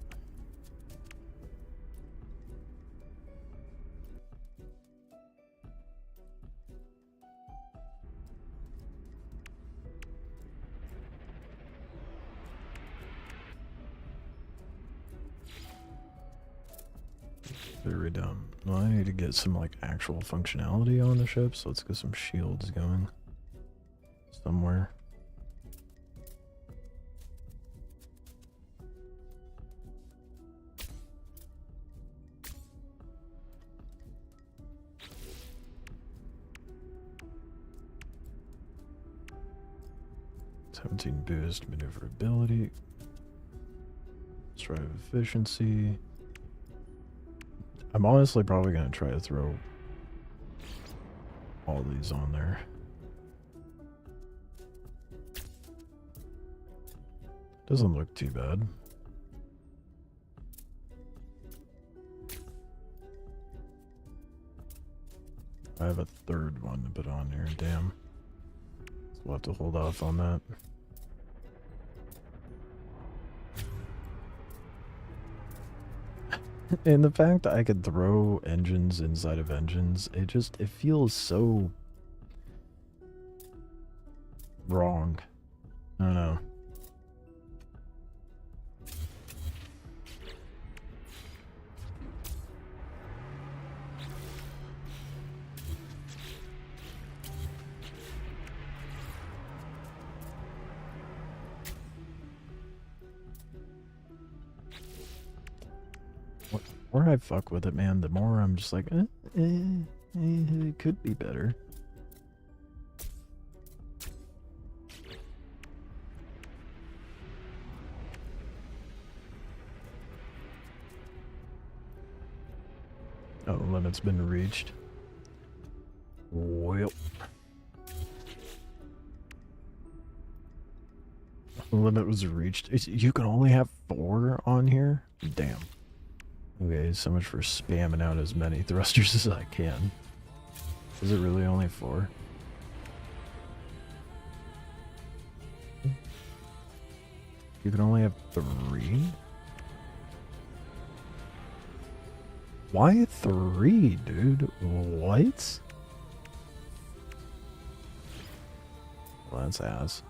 Very dumb. Well, I need to get some, like, actual functionality on the ship, so let's get some shields going. Somewhere. Boost maneuverability. drive efficiency. I'm honestly probably going to try to throw all these on there. Doesn't look too bad. I have a third one to put on here, damn. So we'll have to hold off on that. And the fact that I could throw engines inside of engines, it feels so wrong. I don't know. The more I fuck with it, man, the more I'm just like, it could be better. Oh, the limit's been reached. Well. The limit was reached. You can only have 4 on here? Damn. Okay, so much for spamming out as many thrusters as I can. Is it really only 4? You can only have 3? Why 3, dude? What? Well, that's ass.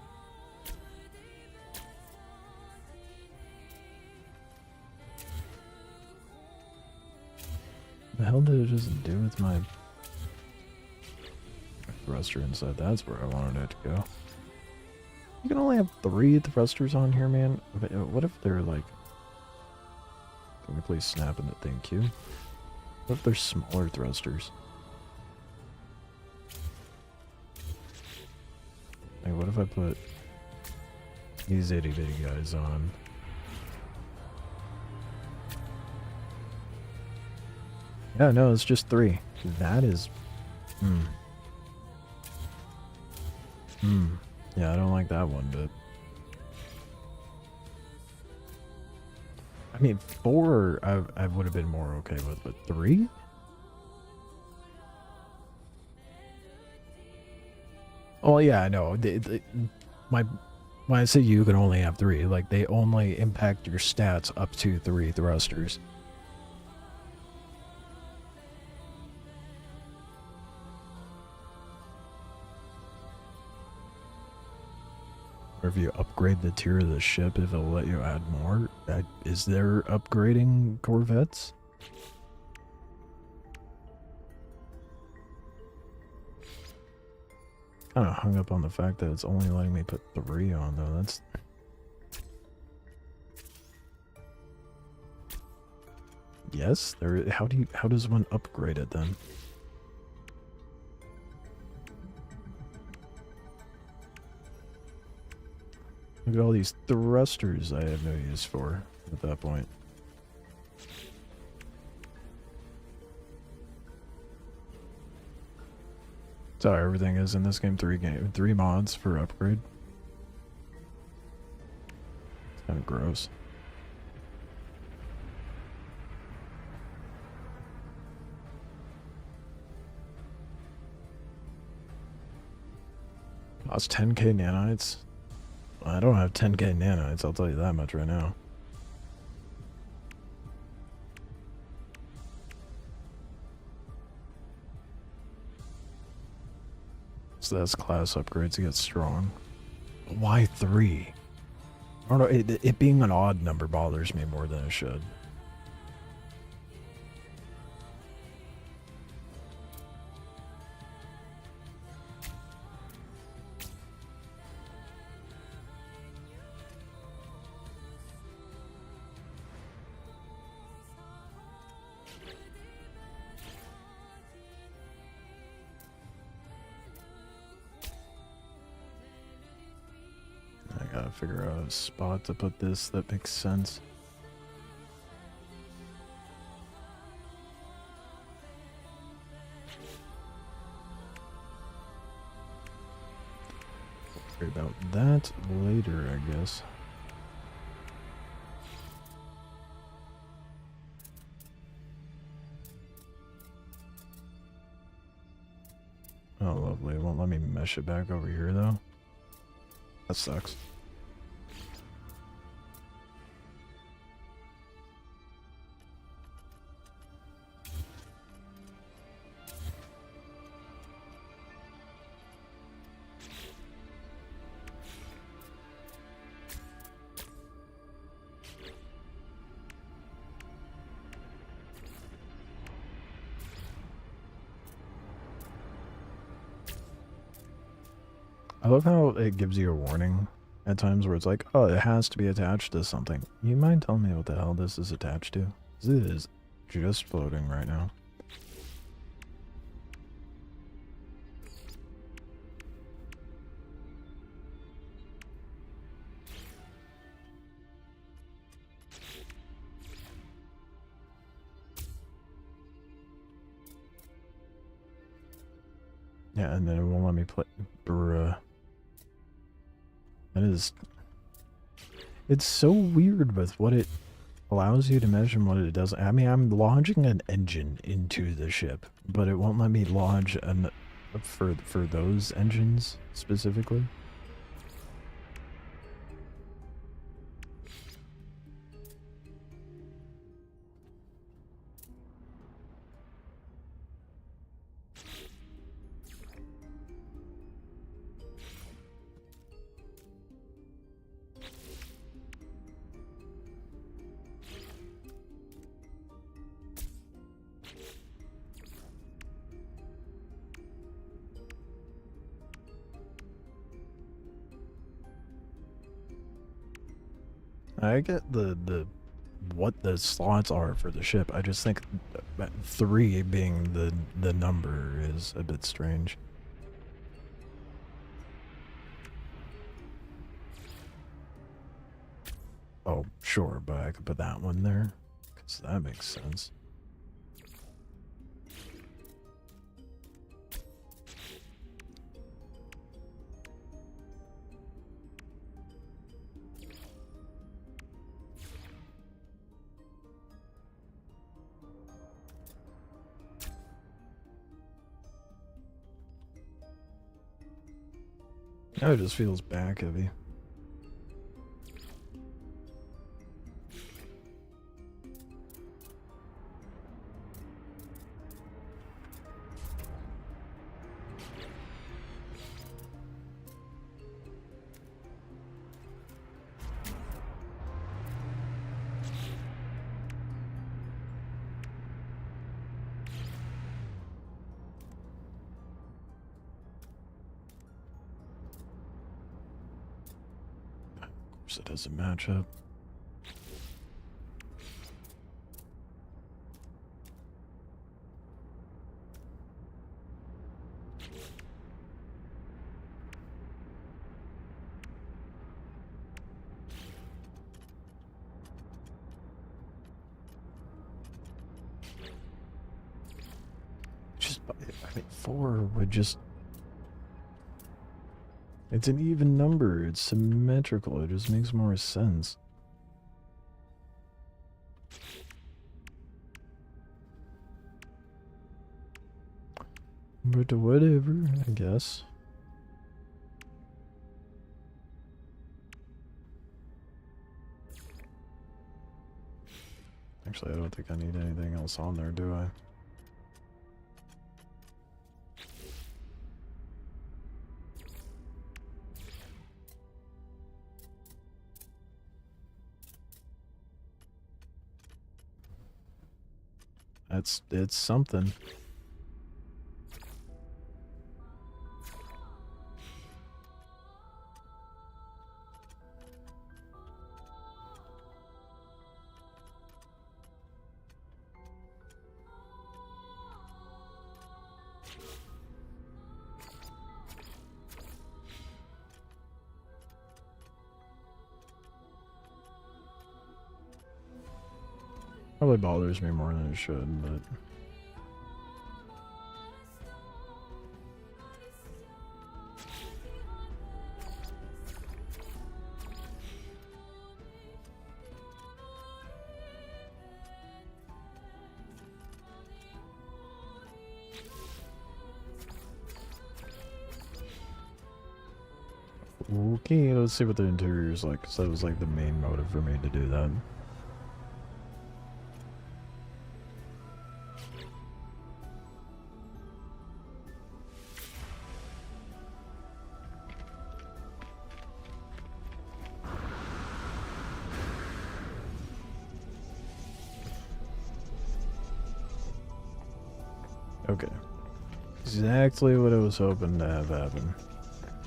The hell did it just do with my thruster inside? That's where I wanted it to go. You can only have 3 thrusters on here, man. What if they're like... Can we please snap in it? Thank you. What if they're smaller thrusters? Like, what if I put these itty bitty guys on? Yeah, no, it's just 3. That is... Yeah, I don't like that one bit. I mean, 4 I would have been more okay with, but 3? Oh yeah, I know. When I say you can only have 3, like they only impact your stats up to 3 thrusters. Or if you upgrade the tier of the ship, if it'll let you add more. Is there upgrading Corvettes? Kind of hung up on the fact that it's only letting me put 3 on though. That's... Yes, there. How does one upgrade it then? Look at all these thrusters I have no use for at that point. That's how everything is in this game. 3 mods for upgrade. It's kind of gross. Cost 10k nanites. I don't have 10k nanites, I'll tell you that much right now. So that's class upgrades to get strong. Why 3? I don't know, it being an odd number bothers me more than it should. I gotta figure out a spot to put this that makes sense. Worry about that later, I guess. Oh, lovely. It won't let me mesh it back over here, though. That sucks. I love how it gives you a warning at times where it's like, oh, it has to be attached to something. You mind telling me what the hell this is attached to? 'Cause it is just floating right now. Yeah, and then it won't let me play. Bruh. That is... It's so weird with what it allows you to measure and what it doesn't. I mean, I'm lodging an engine into the ship, but it won't let me lodge an... for those engines, specifically. I get the what the slots are for the ship. I just think 3 being the number is a bit strange. Oh, sure, but I could put that one there, because that makes sense. Now it just feels back heavy. It doesn't match up. Just, I mean, 4 would just... It's an even number. It's symmetrical. It just makes more sense. But whatever, I guess. Actually, I don't think I need anything else on there, do I? It's something. Probably bothers me more than it should, but... Okay, let's see what the interior is like, because that was like the main motive for me to do that. Okay. Exactly what I was hoping to have happen.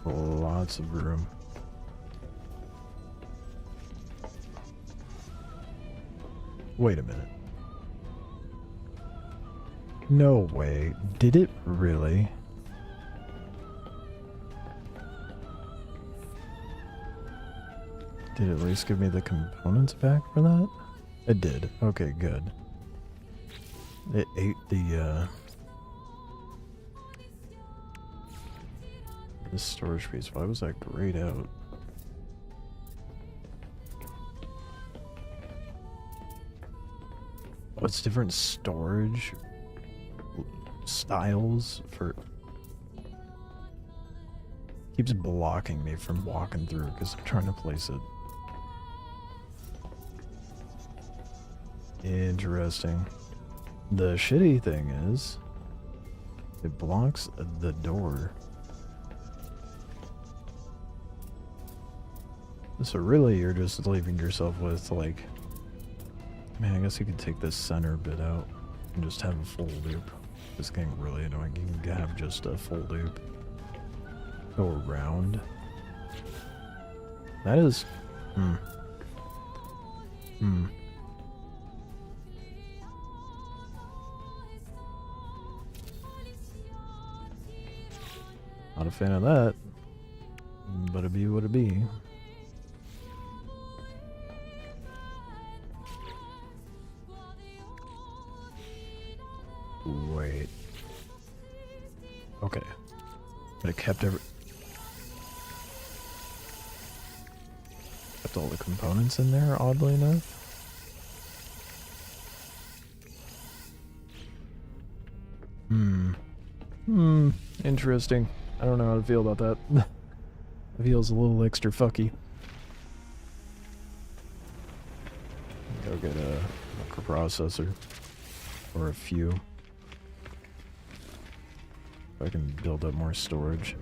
Lots of room. Wait a minute. No way. Did it really? Did it at least give me the components back for that? It did. Okay, good. It ate the storage space. Why was that grayed out? Oh, it's different storage styles for... Keeps blocking me from walking through because I'm trying to place it. Interesting. The shitty thing is, it blocks the door. So really, you're just leaving yourself with, like... Man, I guess you could take this center bit out and just have a full loop. This getting really annoying. You can have just a full loop. Go around. That is... Not a fan of that. But it be what it be. Wait. Okay. But it kept all the components in there, oddly enough. Interesting. I don't know how to feel about that. It feels a little extra fucky. Go get a microprocessor. Or a few. If I can build up more storage.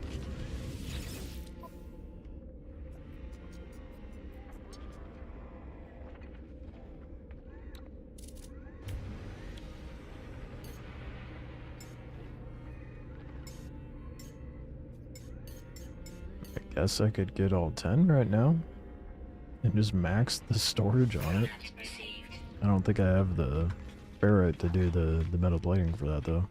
I guess I could get all 10 right now. And just max the storage on it. I don't think I have the ferrite to do the metal plating for that though.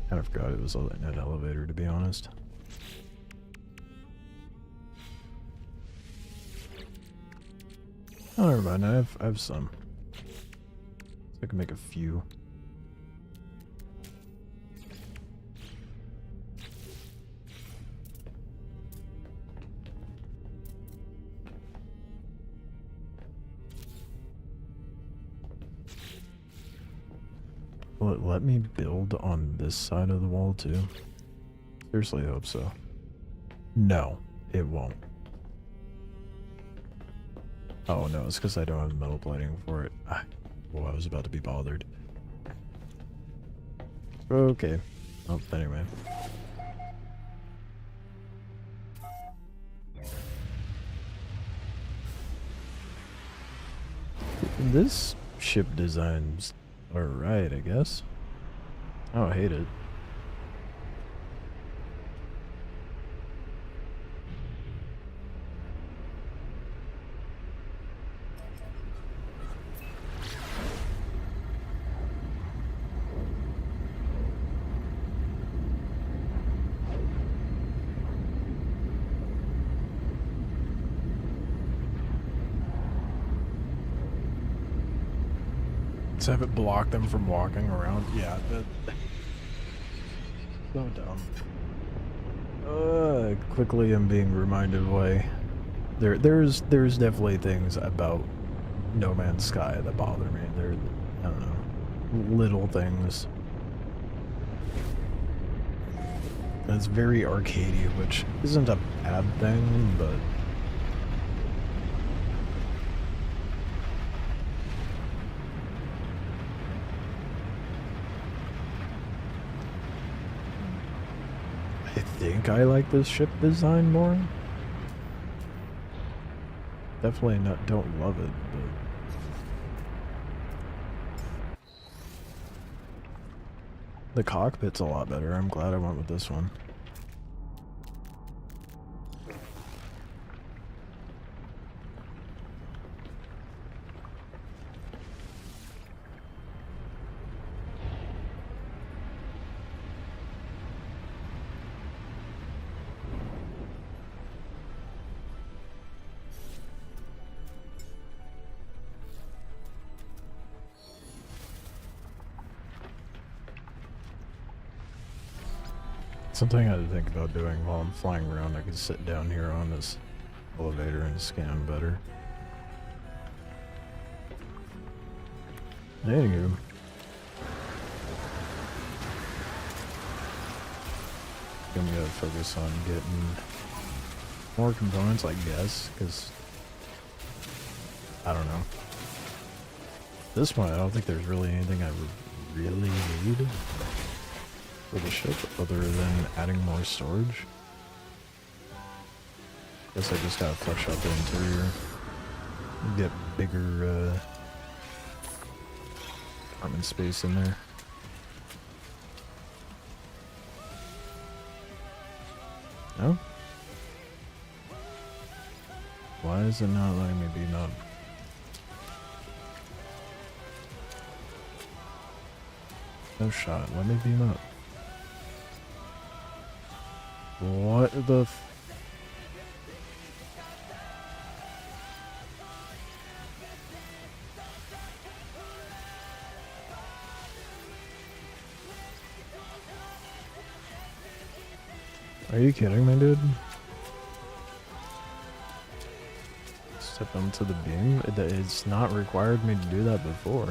Kind of forgot it was an elevator, to be honest. Oh, never mind. I have some. So I can make a few. Will it let me build on this side of the wall too? Seriously hope so. No, it won't. Oh no, it's because I don't have metal plating for it. Well, I was about to be bothered. Okay. Oh, anyway. This ship design's alright, I guess. I don't hate it. Let's have it block them from walking around. Yeah, that... So dumb. Quickly I'm being reminded why There's definitely things about No Man's Sky that bother me. They're, I don't know, little things. And it's very arcadey, which isn't a bad thing, but I think I like this ship design more. Definitely not, don't love it, but the cockpit's a lot better. I'm glad I went with this one. Something I had to think about doing while I'm flying around, I could sit down here on this elevator and scan better. Anywho. Gonna gotta focus on getting more components, I guess, because I don't know. At this point, I don't think there's really anything I really need for the ship other than adding more storage. Guess I just gotta flesh out the interior. Get bigger apartment space in there. No? Why is it not letting me beam up? No shot. Let me beam up. What the f— Are you kidding me, dude? Step onto the beam? It's not required me to do that before.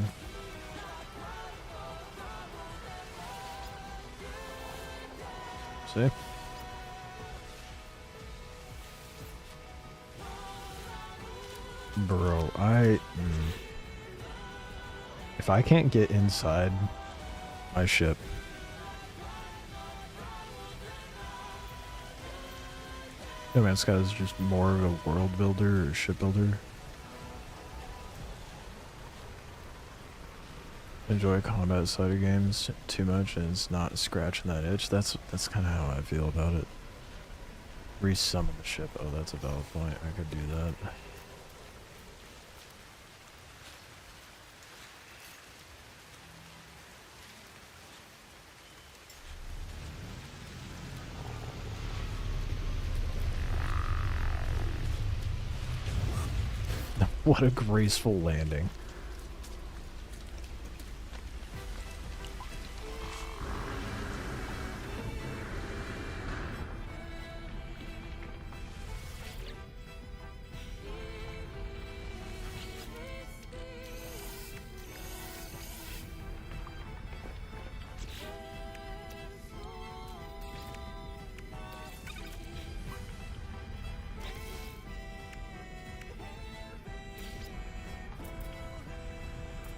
See? Bro, if I can't get inside my ship, No Man's Sky is just more of a world builder or ship builder. Enjoy combat side of games too much and it's not scratching that itch. That's kind of how I feel about it. Resummon the ship. Oh, that's a valid point. I could do that. What a graceful landing.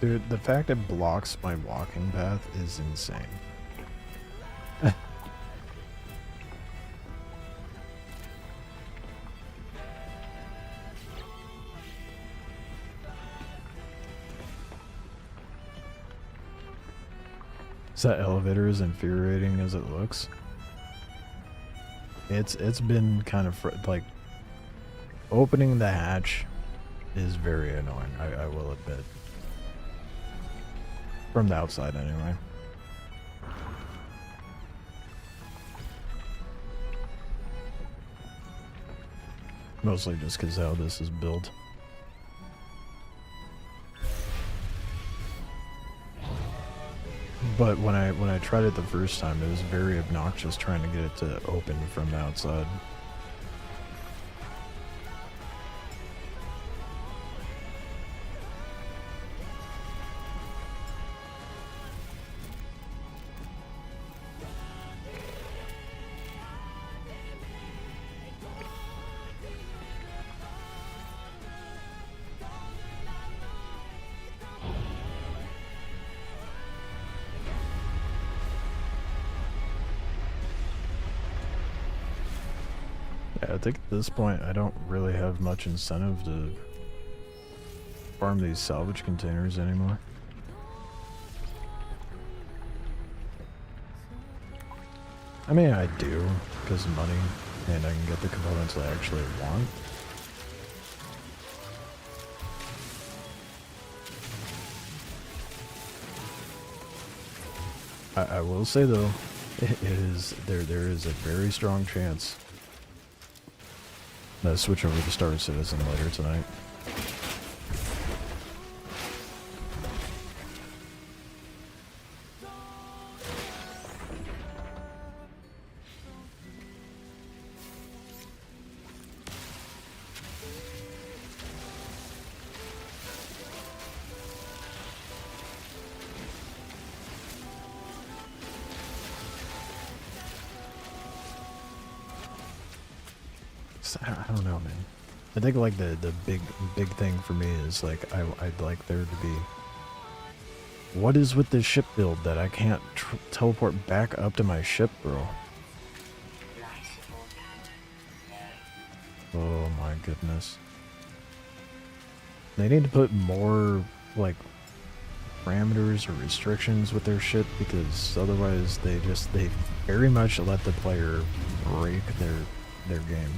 Dude, the fact it blocks my walking path is insane. That elevator is infuriating as it looks. It's been kind of like opening the hatch is very annoying. I will admit. From the outside, anyway. Mostly just because how this is built. But when I tried it the first time, it was very obnoxious trying to get it to open from the outside. I think at this point I don't really have much incentive to farm these salvage containers anymore. I mean, I do, because of money, and I can get the components I actually want. I will say though, there is a very strong chance that I switch over to Star Citizen later tonight. I don't know, man. I think like the big thing for me is like I'd like there to be. What is with this ship build that I can't teleport back up to my ship, bro? Oh my goodness. They need to put more like parameters or restrictions with their ship, because otherwise they very much let the player break their game.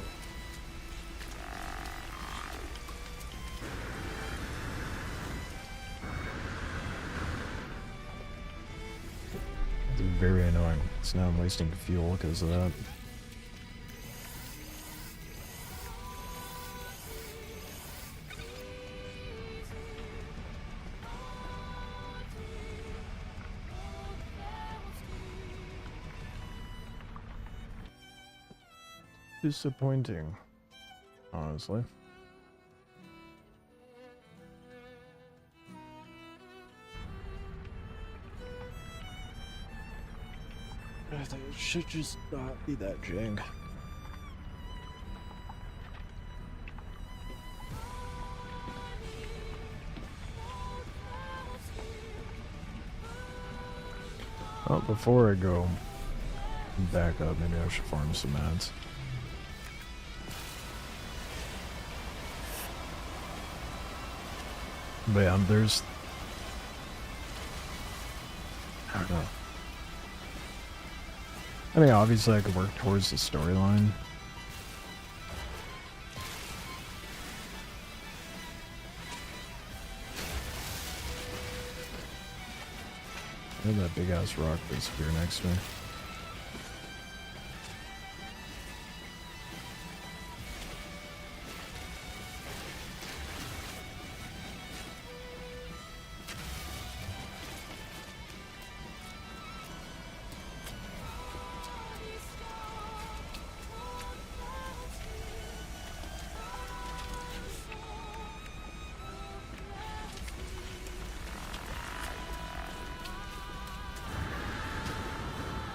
It's very annoying. So now I'm wasting fuel because of that. Disappointing, honestly. I think it should just not be that jank. Well, before I go back up, maybe I should farm some ads. But yeah, there's... I don't know. I mean, obviously I could work towards the storyline. Look at that big ass rock disappear next to me.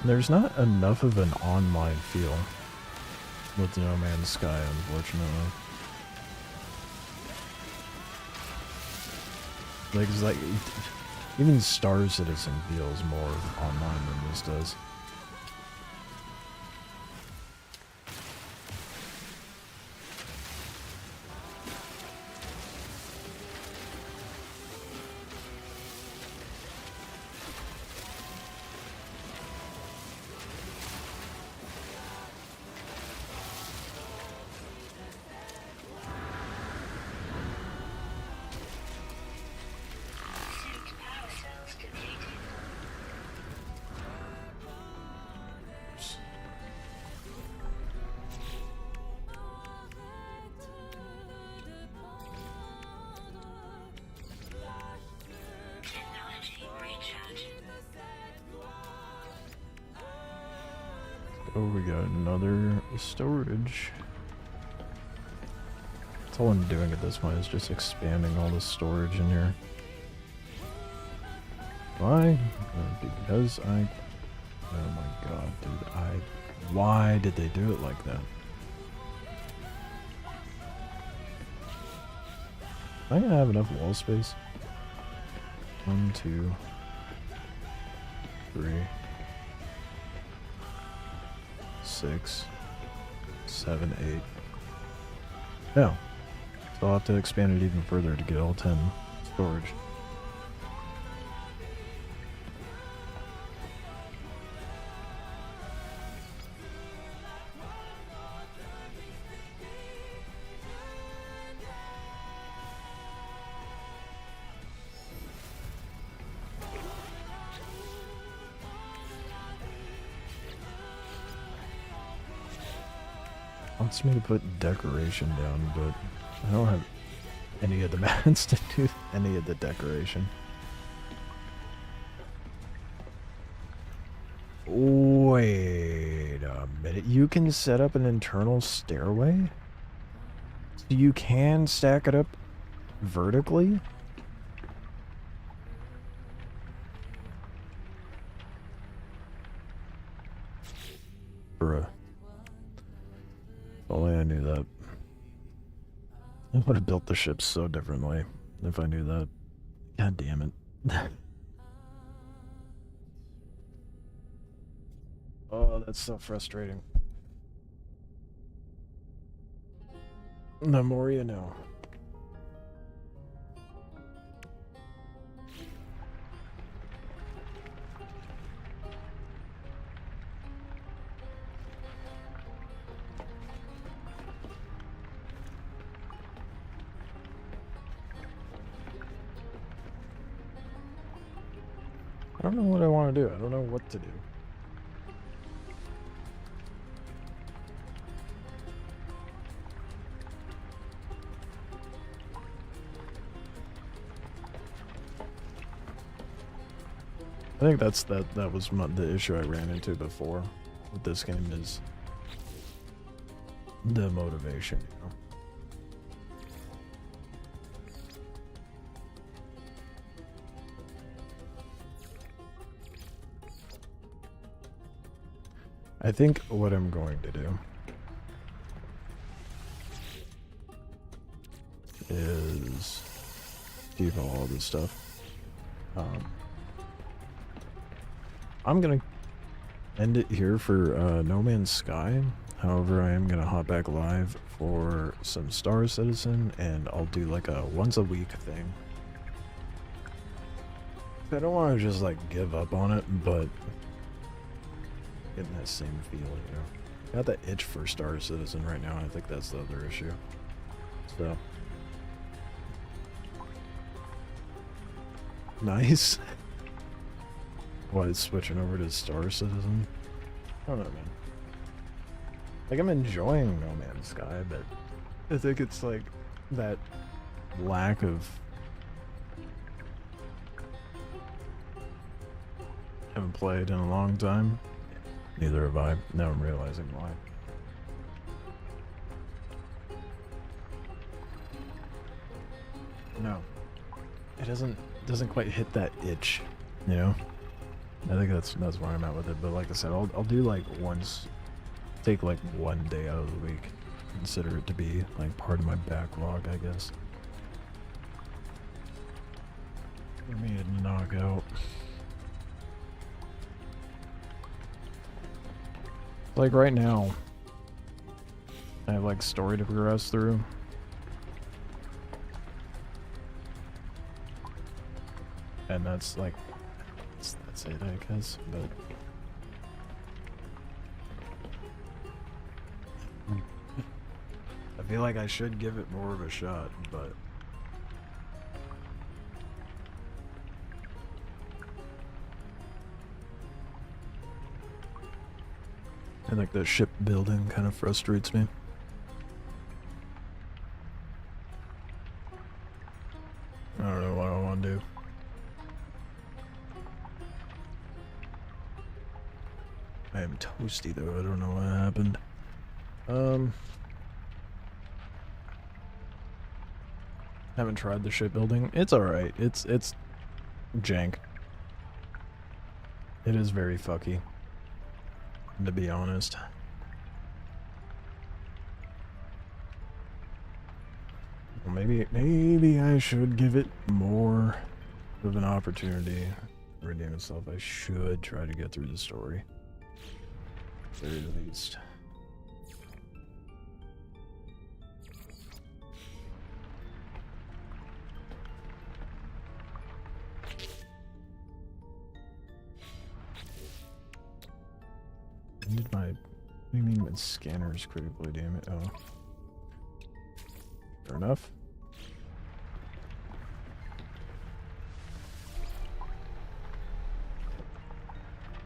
There's not enough of an online feel with No Man's Sky, unfortunately. Like, it's like, even Star Citizen feels more online than this does. Oh, we got another storage. That's all I'm doing at this point, is just expanding all the storage in here. Why? Because I... Oh my god, dude, why did they do it like that? Am I gonna have enough wall space? 1, 2, 3, 6, 7, 8. No. So I'll have to expand it even further to get all 10 storage. Wants me to put decoration down, but I don't have any of the mats to do any of the decoration. Wait a minute. You can set up an internal stairway? So you can stack it up vertically? Bruh. If only I knew that. I would have built the ship so differently if I knew that. God damn it. Oh, that's so frustrating. The more you know. I don't know what I want to do. I don't know what to do. I think that was the issue I ran into before with this game is the motivation, you know. I think what I'm going to do is keep all this stuff. I'm gonna end it here for No Man's Sky. However, I am gonna hop back live for some Star Citizen, and I'll do like a once a week thing. I don't want to just like give up on it, but getting that same feeling, you know. Got that itch for Star Citizen right now, and I think that's the other issue. So nice. What, is switching over to Star Citizen? I don't know, man. Like, I'm enjoying No Man's Sky, but I think it's like that lack of... Haven't played in a long time. Neither have I. Now I'm realizing why. No. It doesn't quite hit that itch, you know? I think that's where I'm at with it, but like I said, I'll do like take like one day out of the week, consider it to be like part of my backlog, I guess. For me to knock out. Like right now, I have like story to progress through. And that's like, that's it, I guess, but... I feel like I should give it more of a shot, but... I think the ship building kind of frustrates me. I don't know what I want to do. I am toasty though, I don't know what happened. Haven't tried the shipbuilding. It's alright. It's jank. It is very fucky, to be honest. Well, maybe I should give it more of an opportunity to redeem itself. I should try to get through the story. At the very least. What do you mean when scanners critically damage? Oh. Fair enough.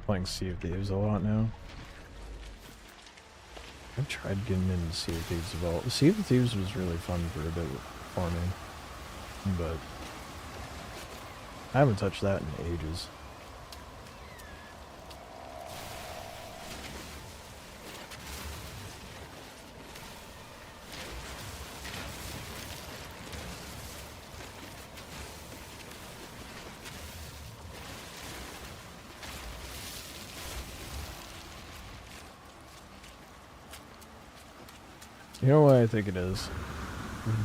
Playing Sea of Thieves a lot now. I've tried getting into Sea of Thieves a lot. Sea of Thieves was really fun for a bit for me, but I haven't touched that in ages. You know what I think it is?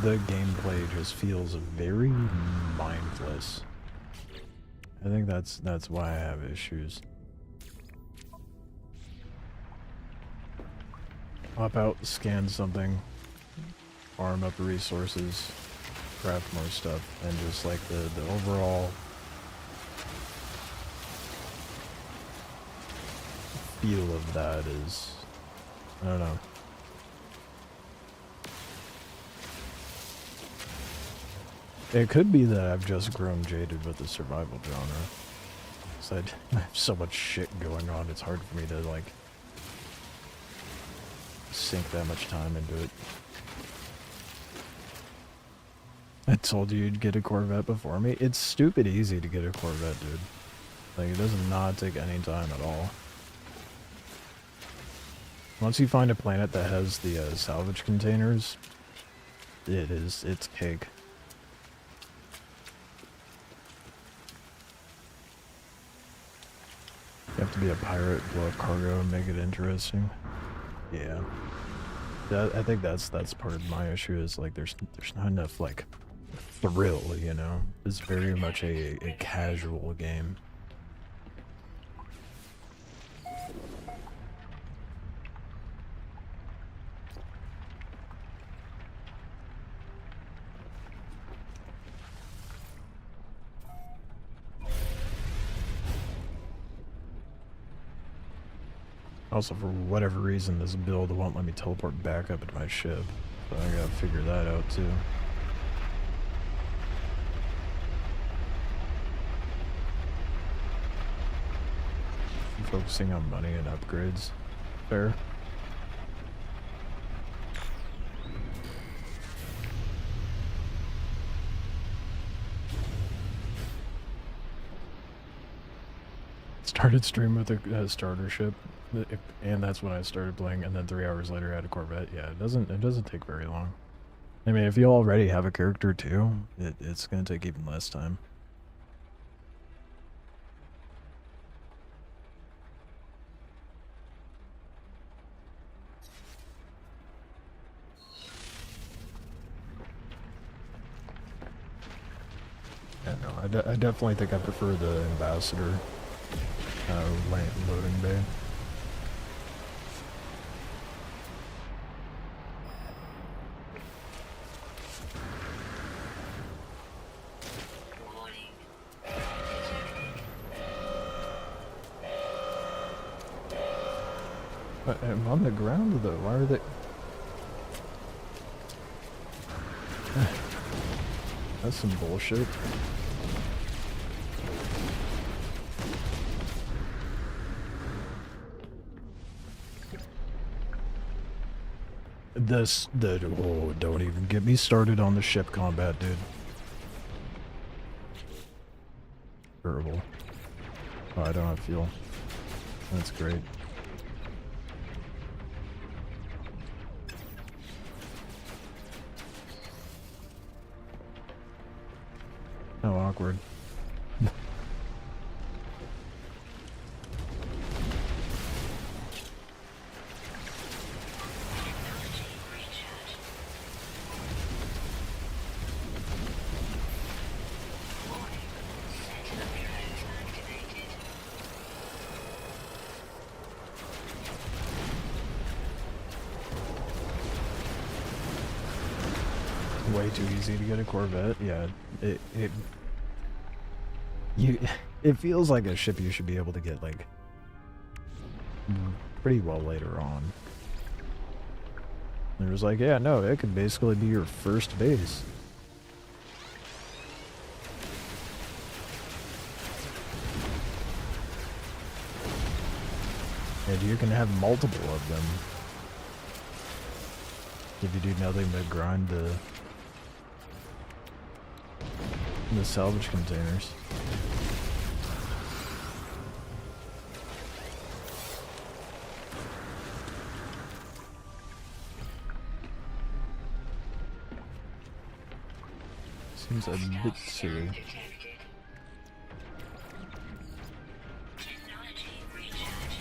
The gameplay just feels very mindless. I think that's why I have issues. Hop out, scan something, farm up resources, craft more stuff, and just like the overall feel of that is, I don't know. It could be that I've just grown jaded with the survival genre. 'Cause I have so much shit going on, it's hard for me to, like, sink that much time into it. I told you you'd get a Corvette before me. It's stupid easy to get a Corvette, dude. Like, it does not take any time at all. Once you find a planet that has the salvage containers, it's cake. You have to be a pirate, blow up cargo, and make it interesting. Yeah. I think that's part of my issue is, like, there's not enough, like, thrill, you know? It's very much a casual game. Also, for whatever reason, this build won't let me teleport back up into my ship. So I gotta figure that out, too. I'm focusing on money and upgrades. Fair. Started stream with a starter ship. And that's when I started playing, and then 3 hours later I had a Corvette. Yeah, it doesn't take very long. I mean, if you already have a character too, it's gonna take even less time. Yeah, no, I definitely think I prefer the Ambassador loading bay. But I'm on the ground though, why are they... That's some bullshit. Oh, don't even get me started on the ship combat, dude. Terrible. Oh, I don't have fuel. That's great. How awkward. Way too easy to get a Corvette. Yeah, it feels like a ship you should be able to get, like, pretty well later on. And it was like, yeah, no, it could basically be your first base. And you can have multiple of them if you do nothing but grind the salvage containers. Seems a bit silly. Technology recharge.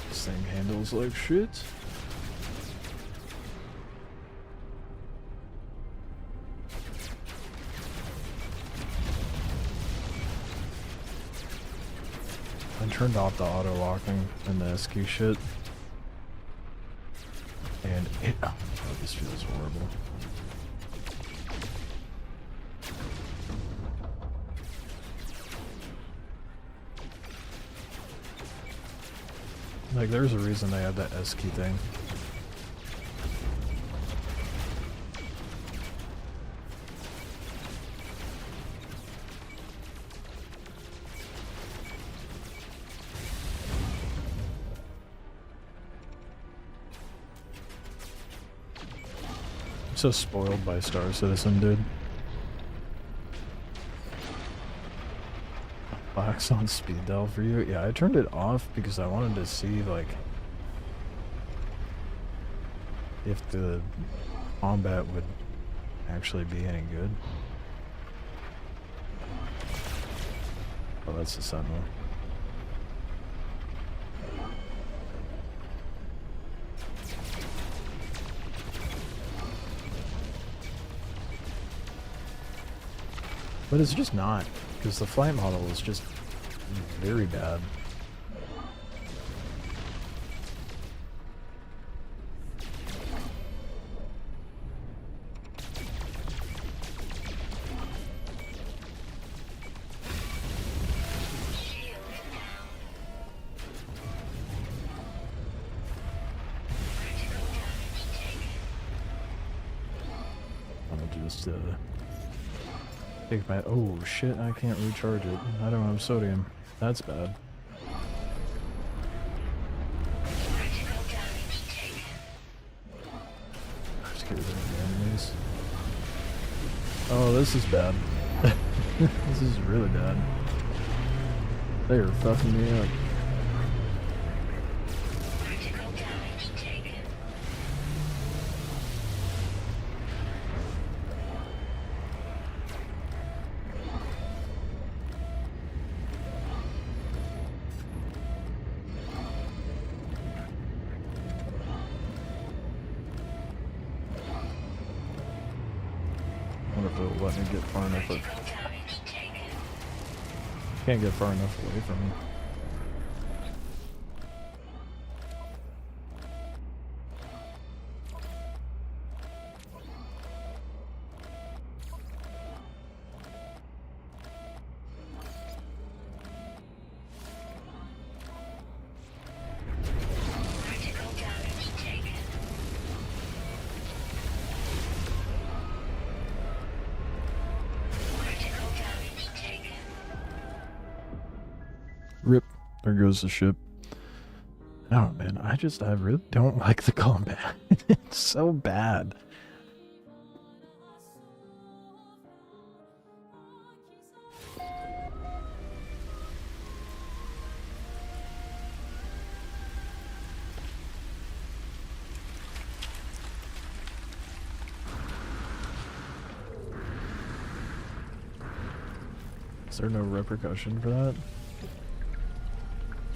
This thing handles like shit. I turned off the auto locking and the SQ shit. And it, oh, this feels horrible. Like, there's a reason they have that SQ thing. I'm so spoiled by Star Citizen, dude. Box on speed dial for you? Yeah, I turned it off because I wanted to see, like, if the combat would actually be any good. Oh, that's the Sentinel. But it's just not, because the flight model is just very bad. Shield down. Critical damage taken. I'm gonna just take my, oh shit, I can't recharge it. I don't have sodium. That's bad. Critical damage taken. Let's get rid of the enemies. Oh, this is bad. This is really bad. They are fucking me up. Critical damage taken. I wonder if it'll let me get far enough. Critical damage taken. Can't get far enough away from me. Critical damage taken. Critical damage taken. Rip. There goes the ship. Oh man, I really don't like the combat. It's so bad. Is there no repercussion for that?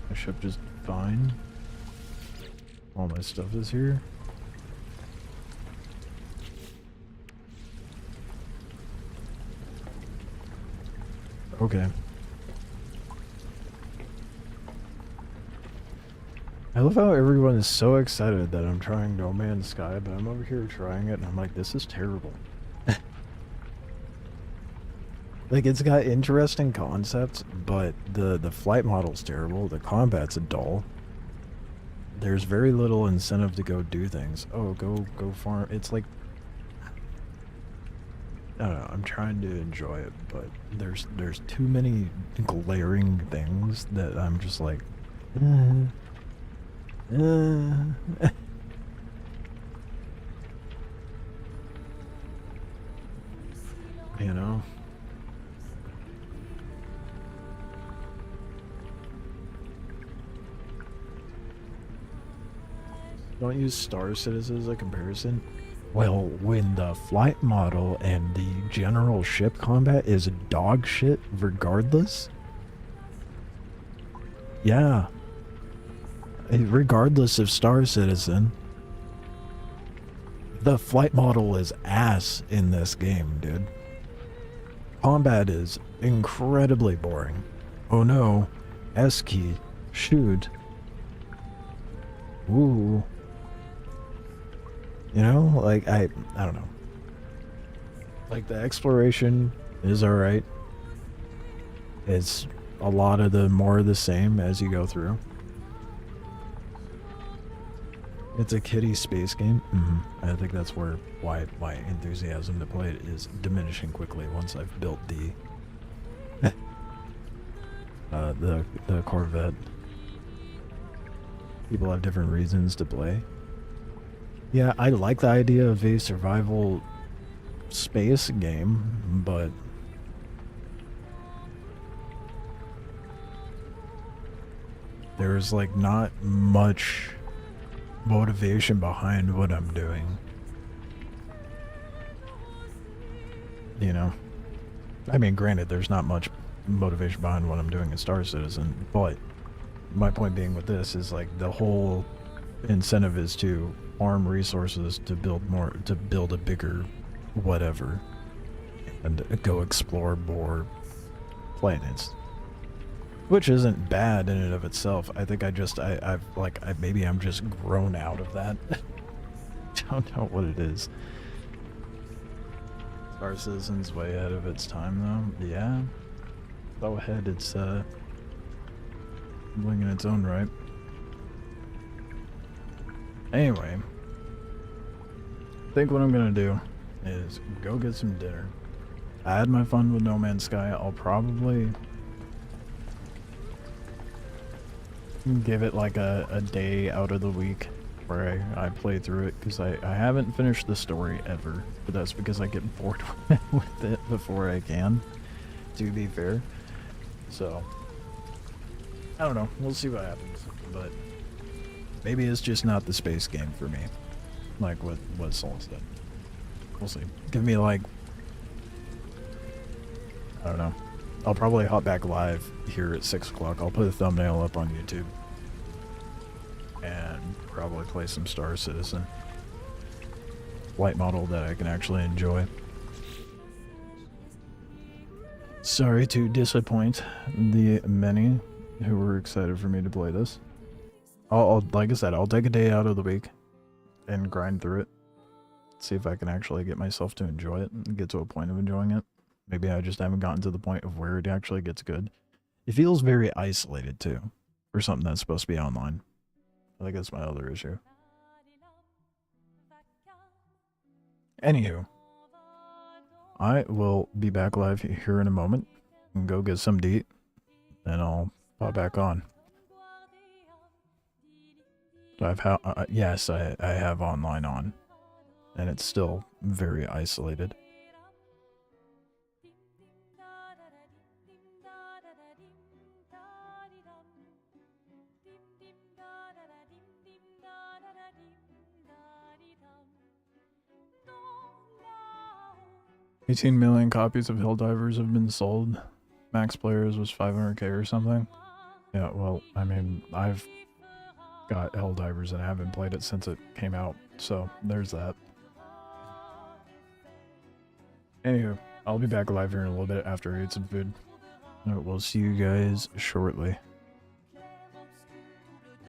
My ship just fine. All my stuff is here. Okay. I love how everyone is so excited that I'm trying No Man's Sky, but I'm over here trying it and I'm like, this is terrible. Like, it's got interesting concepts, but the flight model's terrible. The combat's dull. There's very little incentive to go do things. Oh, go farm. It's like, I don't know. I'm trying to enjoy it, but there's too many glaring things that I'm just like, you know. Don't use Star Citizen as a comparison. Well, when the flight model and the general ship combat is dog shit regardless. Yeah. Regardless of Star Citizen. The flight model is ass in this game, dude. Combat is incredibly boring. Oh no. S key. Shoot. Ooh. You know, like, I don't know. Like, the exploration is alright. It's a lot of the more of the same as you go through. It's a kiddie space game. I think that's why my enthusiasm to play it is diminishing quickly once I've built the Corvette. People have different reasons to play. Yeah, I like the idea of a survival space game, but there's like not much motivation behind what I'm doing. You know? I mean, granted, there's not much motivation behind what I'm doing in Star Citizen, but my point being with this is like the whole incentive is to farm resources to build a bigger whatever and go explore more planets, which isn't bad in and of itself. I think maybe I'm just grown out of that. Don't know what it is. Star Citizen's way ahead of its time though. Yeah, so ahead it's doing in its own right. Anyway, I think what I'm gonna do is go get some dinner. I had my fun with No Man's Sky. I'll probably give it like a day out of the week where I play through it, because I haven't finished the story ever, but that's because I get bored with it before I can, to be fair. So, I don't know. We'll see what happens, but maybe it's just not the space game for me, like what Soul said. We'll see. Give me like, I don't know. I'll probably hop back live here at 6 o'clock. I'll put a thumbnail up on YouTube. And probably play some Star Citizen. Flight model that I can actually enjoy. Sorry to disappoint the many who were excited for me to play this. I'll like I said, I'll take a day out of the week and grind through it. See if I can actually get myself to enjoy it and get to a point of enjoying it. Maybe I just haven't gotten to the point of where it actually gets good. It feels very isolated too, for something that's supposed to be online. I think that's my other issue. Anywho, I will be back live here in a moment and go get some to eat, and I'll pop back on. Yes, I have online on, and it's still very isolated. $18 million copies of Helldivers have been sold. Max players was 500k or something. Yeah, well, I mean, I've got Helldivers and I haven't played it since it came out, so there's that. Anywho, I'll be back live here in a little bit after I eat some food. We'll see you guys shortly.